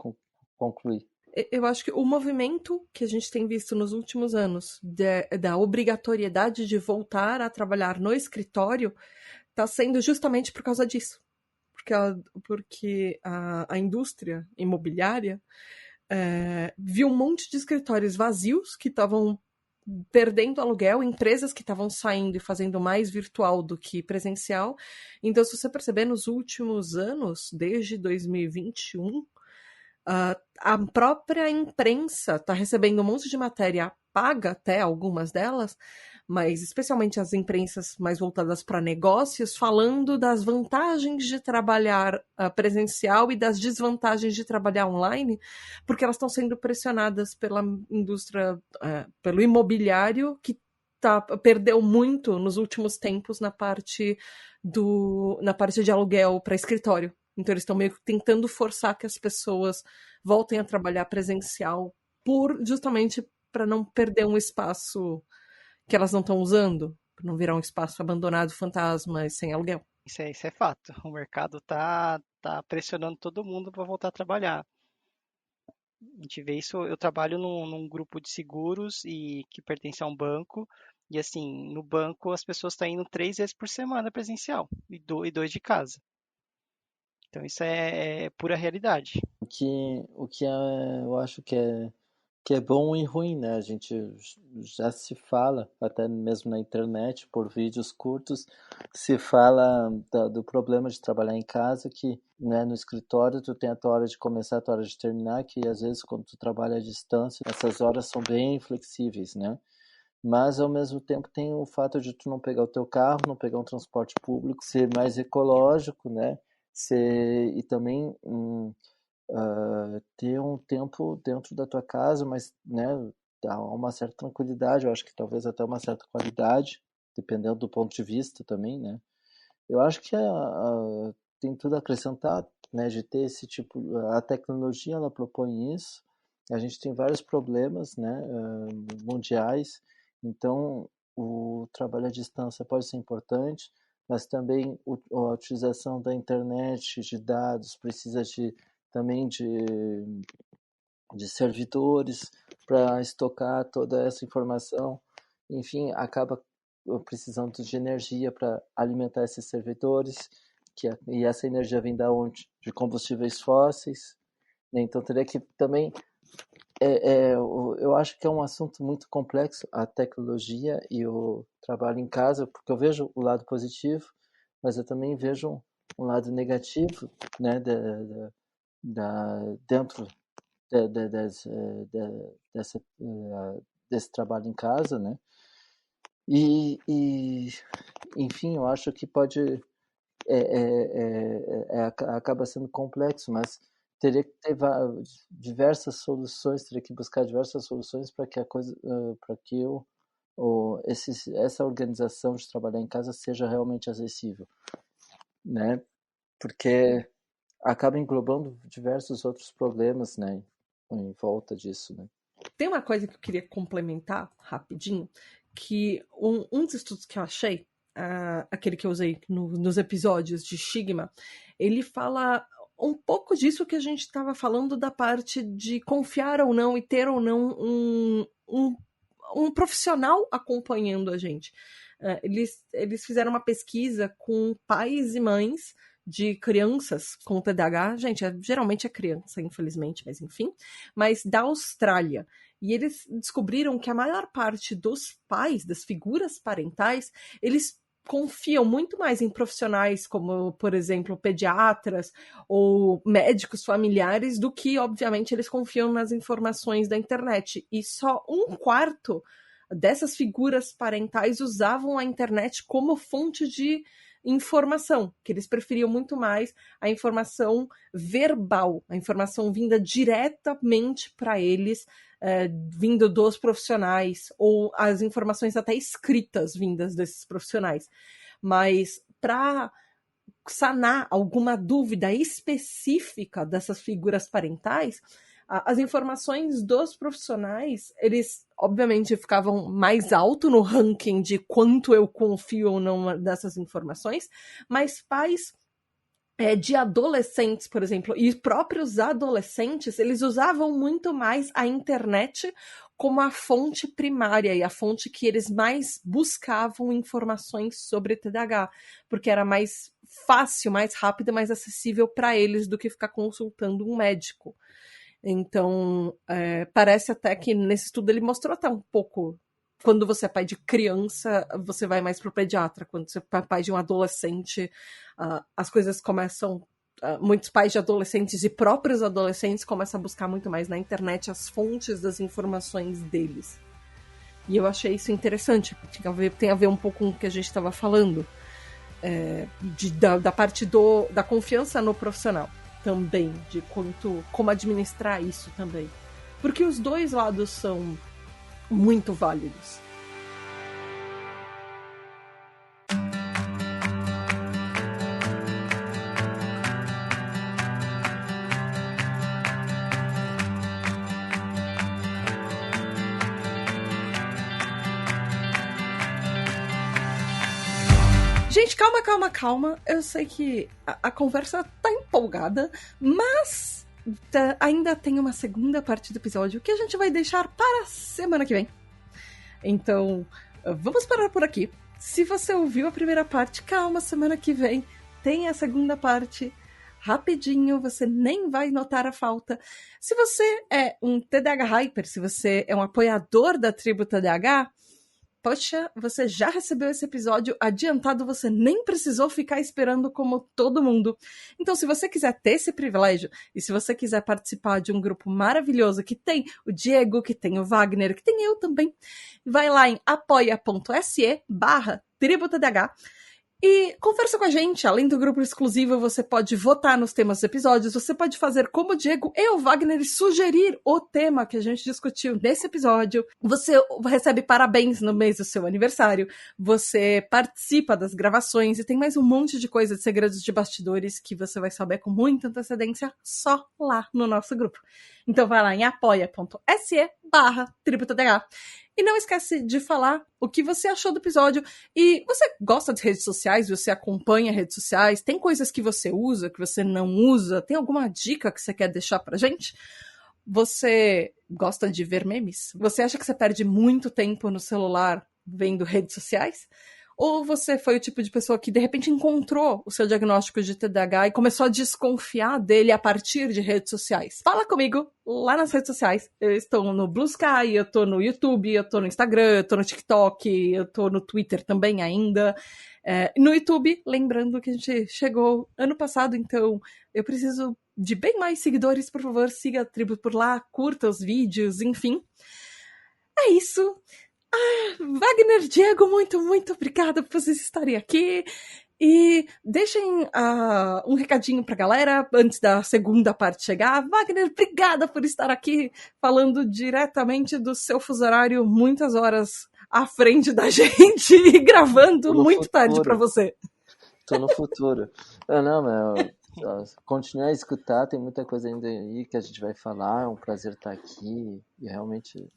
concluir. Eu acho que o movimento que a gente tem visto nos últimos anos da obrigatoriedade de voltar a trabalhar no escritório está sendo justamente por causa disso. Porque a indústria imobiliária viu um monte de escritórios vazios que estavam perdendo aluguel, empresas que estavam saindo e fazendo mais virtual do que presencial. Então, se você perceber, nos últimos anos, desde 2021, a própria imprensa está recebendo um monte de matéria paga, até algumas delas, mas especialmente as imprensas mais voltadas para negócios, falando das vantagens de trabalhar presencial e das desvantagens de trabalhar online, porque elas estão sendo pressionadas pela indústria, pelo imobiliário, que perdeu muito nos últimos tempos na parte de aluguel para escritório. Então eles estão meio que tentando forçar que as pessoas voltem a trabalhar presencial justamente para não perder um espaço que elas não estão usando, para não virar um espaço abandonado, fantasma e sem aluguel. Isso é fato. O mercado tá pressionando todo mundo para voltar a trabalhar. A gente vê isso, eu trabalho num grupo de seguros e que pertence a um banco. E assim, no banco as pessoas estão indo 3 vezes por semana presencial e dois de casa. Então isso é pura realidade. Eu acho que é bom e ruim, né? A gente já se fala, até mesmo na internet, por vídeos curtos, se fala do problema de trabalhar em casa, que, né, no escritório tu tem a tua hora de começar, a tua hora de terminar, que às vezes quando tu trabalha à distância, essas horas são bem flexíveis, né? Mas ao mesmo tempo tem o fato de tu não pegar o teu carro, não pegar um transporte público, ser mais ecológico, né? E também ter um tempo dentro da tua casa, mas, né, dá uma certa tranquilidade, eu acho que talvez até uma certa qualidade, dependendo do ponto de vista também, né? Eu acho que tem tudo a acrescentar, né, de ter esse tipo, a tecnologia ela propõe isso, a gente tem vários problemas, né, mundiais, então o trabalho à distância pode ser importante, mas também a utilização da internet, de dados, precisa também de servidores para estocar toda essa informação. Enfim, acaba precisando de energia para alimentar esses servidores, e essa energia vem da onde? De combustíveis fósseis. Né? Então teria que também eu acho que é um assunto muito complexo, a tecnologia e o trabalho em casa, porque eu vejo o lado positivo, mas eu também vejo um lado negativo, né, dentro desse trabalho em casa, né? E enfim, eu acho que pode acaba sendo complexo, mas teria que ter diversas soluções, teria que buscar diversas soluções para que a coisa, para que essa organização de trabalhar em casa seja realmente acessível, né? Porque acaba englobando diversos outros problemas, né, em volta disso, né? Tem uma coisa que eu queria complementar rapidinho, que um dos estudos que eu achei, aquele que eu usei nos episódios de Shigma, ele fala um pouco disso que a gente estava falando da parte de confiar ou não e ter ou não um profissional acompanhando a gente. Eles fizeram uma pesquisa com pais e mães de crianças com TDAH, gente, geralmente é criança, infelizmente, mas enfim, mas da Austrália. E eles descobriram que a maior parte dos pais, das figuras parentais, eles confiam muito mais em profissionais como, por exemplo, pediatras ou médicos familiares do que, obviamente, eles confiam nas informações da internet. E só 1/4 dessas figuras parentais usavam a internet como fonte de informação, que eles preferiam muito mais a informação verbal, a informação vinda diretamente para eles, vindo dos profissionais, ou as informações até escritas vindas desses profissionais. Mas para sanar alguma dúvida específica dessas figuras parentais, as informações dos profissionais, eles obviamente ficavam mais alto no ranking de quanto eu confio ou não dessas informações, mas pais de adolescentes, por exemplo, e próprios adolescentes, eles usavam muito mais a internet como a fonte primária e a fonte que eles mais buscavam informações sobre TDAH, porque era mais fácil, mais rápida, mais acessível para eles do que ficar consultando um médico. Então, parece até que nesse estudo ele mostrou até um pouco. Quando você é pai de criança, você vai mais pro pediatra. Quando você é pai de um adolescente, as coisas começam. Muitos pais de adolescentes e próprios adolescentes começam a buscar muito mais na internet as fontes das informações deles. E eu achei isso interessante, porque tem a ver um pouco com o que a gente estava falando, da parte da confiança no profissional também, de como administrar isso também. Porque os dois lados são muito válidos. Gente, calma. Eu sei que a conversa tá empolgada, mas ainda tem uma segunda parte do episódio que a gente vai deixar para a semana que vem. Então, vamos parar por aqui. Se você ouviu a primeira parte, calma, semana que vem tem a segunda parte. Rapidinho, você nem vai notar a falta. Se você é um TDAH Hyper, se você é um apoiador da tribo TDAH, poxa, você já recebeu esse episódio adiantado, você nem precisou ficar esperando como todo mundo. Então, se você quiser ter esse privilégio, e se você quiser participar de um grupo maravilhoso que tem o Diego, que tem o Wagner, que tem eu também, vai lá em apoia.se/tributadh e conversa com a gente. Além do grupo exclusivo, você pode votar nos temas dos episódios, você pode fazer como o Diego e o Wagner e sugerir o tema que a gente discutiu nesse episódio. Você recebe parabéns no mês do seu aniversário, você participa das gravações e tem mais um monte de coisa de segredos de bastidores que você vai saber com muita antecedência só lá no nosso grupo. Então vai lá em apoia.se/tributadh. E não esquece de falar o que você achou do episódio. E você gosta de redes sociais? Você acompanha redes sociais? Tem coisas que você usa, que você não usa? Tem alguma dica que você quer deixar pra gente? Você gosta de ver memes? Você acha que você perde muito tempo no celular vendo redes sociais? Ou você foi o tipo de pessoa que de repente encontrou o seu diagnóstico de TDAH e começou a desconfiar dele a partir de redes sociais? Fala comigo lá nas redes sociais. Eu estou no Blue Sky, eu estou no YouTube, eu estou no Instagram, eu estou no TikTok, eu estou no Twitter também ainda. No YouTube, lembrando que a gente chegou ano passado, então eu preciso de bem mais seguidores, por favor, siga a tribo por lá, curta os vídeos, enfim. É isso. Wagner, Diego, muito, muito obrigada por vocês estarem aqui. E deixem um recadinho pra galera antes da segunda parte chegar. Wagner, obrigada por estar aqui falando diretamente do seu fuso horário, muitas horas à frente da gente e gravando muito tarde pra você. Tô no futuro. Continuar a escutar, tem muita coisa ainda aí que a gente vai falar. É um prazer estar aqui e realmente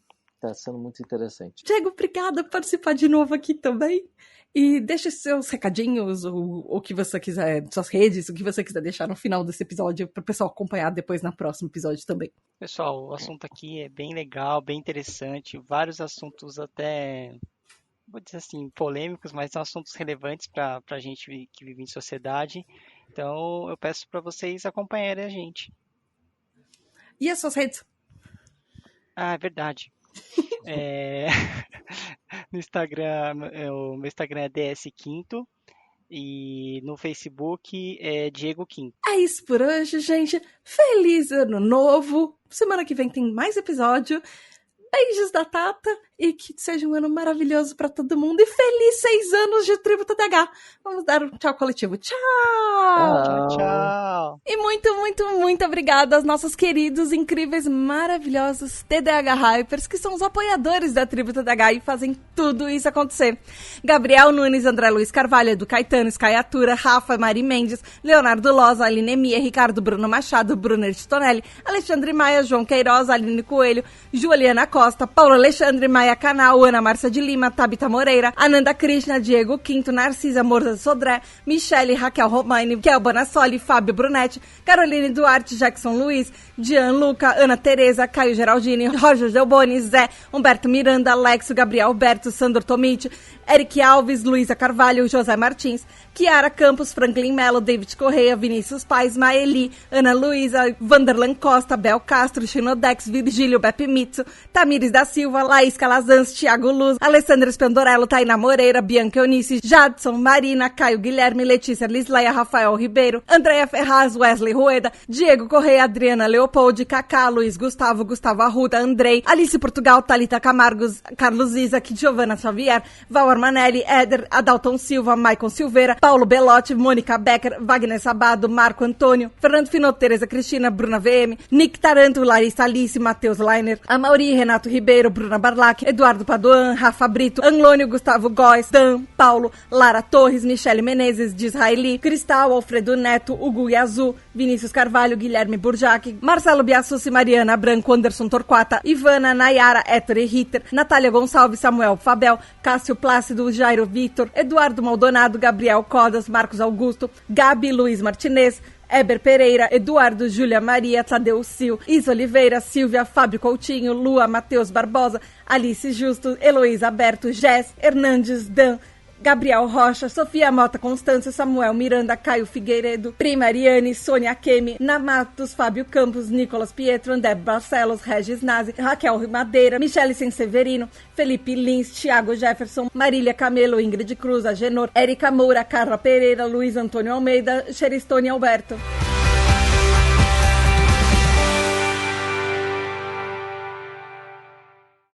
tá sendo muito interessante. Diego, obrigada por participar de novo aqui também. E deixe seus recadinhos, o que você quiser, suas redes, o que você quiser deixar no final desse episódio para o pessoal acompanhar depois no próximo episódio também. Pessoal, o assunto aqui é bem legal, bem interessante, vários assuntos até, vou dizer assim, polêmicos, mas são assuntos relevantes para a gente que vive em sociedade. Então, eu peço para vocês acompanharem a gente. E as suas redes? Ah, é verdade. No Instagram, o meu Instagram é dsquinto e no Facebook é Diego Quinto. É isso por hoje, gente. Feliz ano novo. Semana que vem tem mais episódio. Beijos da Tata e que seja um ano maravilhoso para todo mundo. E feliz 6 anos de Tribo TDAH. Vamos dar um tchau coletivo. Tchau! Tchau, tchau! E muito, muito, muito obrigada aos nossos queridos, incríveis, maravilhosos TDAH Hypers, que são os apoiadores da Tribo TDAH e fazem tudo isso acontecer. Gabriel Nunes, André Luiz Carvalho, Edu Caetano, Sky Atura, Rafa, Mari Mendes, Leonardo Loza, Aline Emia, Ricardo Bruno Machado, Brunner Titonelli, Alexandre Maia, João Queiroz, Aline Coelho, Juliana Costa, Paulo Alexandre Maia Canal, Ana Márcia de Lima, Tabita Moreira, Ananda Krishna, Diego Quinto, Narcisa Morza Sodré, Michele Raquel Romaine, Kel Bonassoli, Fábio Brunetti, Caroline Duarte, Jackson Luiz, Gianluca, Ana Tereza, Caio Geraldini, Roger Delboni, Zé, Humberto Miranda, Alexo, Gabriel Alberto, Sandro Tomiti, Eric Alves, Luísa Carvalho, José Martins, Kiara Campos, Franklin Melo, David Correia, Vinícius Paes, Maeli, Ana Luísa, Vanderlan Costa, Bel Castro, Chinodex, Virgílio Bepimitsu, Tamires da Silva, Laís Calazans, Thiago Luz, Alessandra Spendorello, Tainá Moreira, Bianca Eunice, Jadson, Marina, Caio Guilherme, Letícia Lisleia, Rafael Ribeiro, Andréia Ferraz, Wesley Rueda, Diego Correia, Adriana Leopoldi, Cacá, Luiz Gustavo, Gustavo Arruda, Andrei, Alice Portugal, Thalita Camargos, Carlos Isaac, Giovana Xavier, Val Armanelli, Éder, Adalton Silva, Maicon Silveira, Paulo Belotti, Mônica Becker, Wagner Sabado, Marco Antônio, Fernando Finot, Tereza Cristina, Bruna VM, Nick Taranto, Larissa Alice, Matheus Leiner, Amauri, Renato Ribeiro, Bruna Barlac, Eduardo Paduan, Rafa Brito, Anglônio, Gustavo Góes, Dan, Paulo, Lara Torres, Michele Menezes, Disraeli, Cristal, Alfredo Neto, Hugo Yazu, Vinícius Carvalho, Guilherme Burjac, Marcelo Biassucci, Mariana Branco, Anderson Torquata, Ivana, Nayara, Héctor e Ritter, Natália Gonçalves, Samuel Fabel, Cássio Plácido, Jairo Vitor, Eduardo Maldonado, Gabriel Codas, Marcos Augusto, Gabi Luiz Martinez, Eber Pereira, Eduardo, Júlia Maria, Tadeu Sil, Isa Oliveira, Silvia, Fábio Coutinho, Lua, Matheus Barbosa, Alice Justo, Heloísa Aberto, Jess, Hernandes, Dan, Gabriel Rocha, Sofia Mota Constância, Samuel Miranda, Caio Figueiredo, Prima Ariane, Sônia Kemi, Namatos, Fábio Campos, Nicolas Pietro, André Barcelos, Regis Nazi, Raquel Madeira, Michele Senseverino, Felipe Lins, Thiago Jefferson, Marília Camelo, Ingrid Cruz, Agenor, Érica Moura, Carla Pereira, Luiz Antônio Almeida, Xeristone Alberto.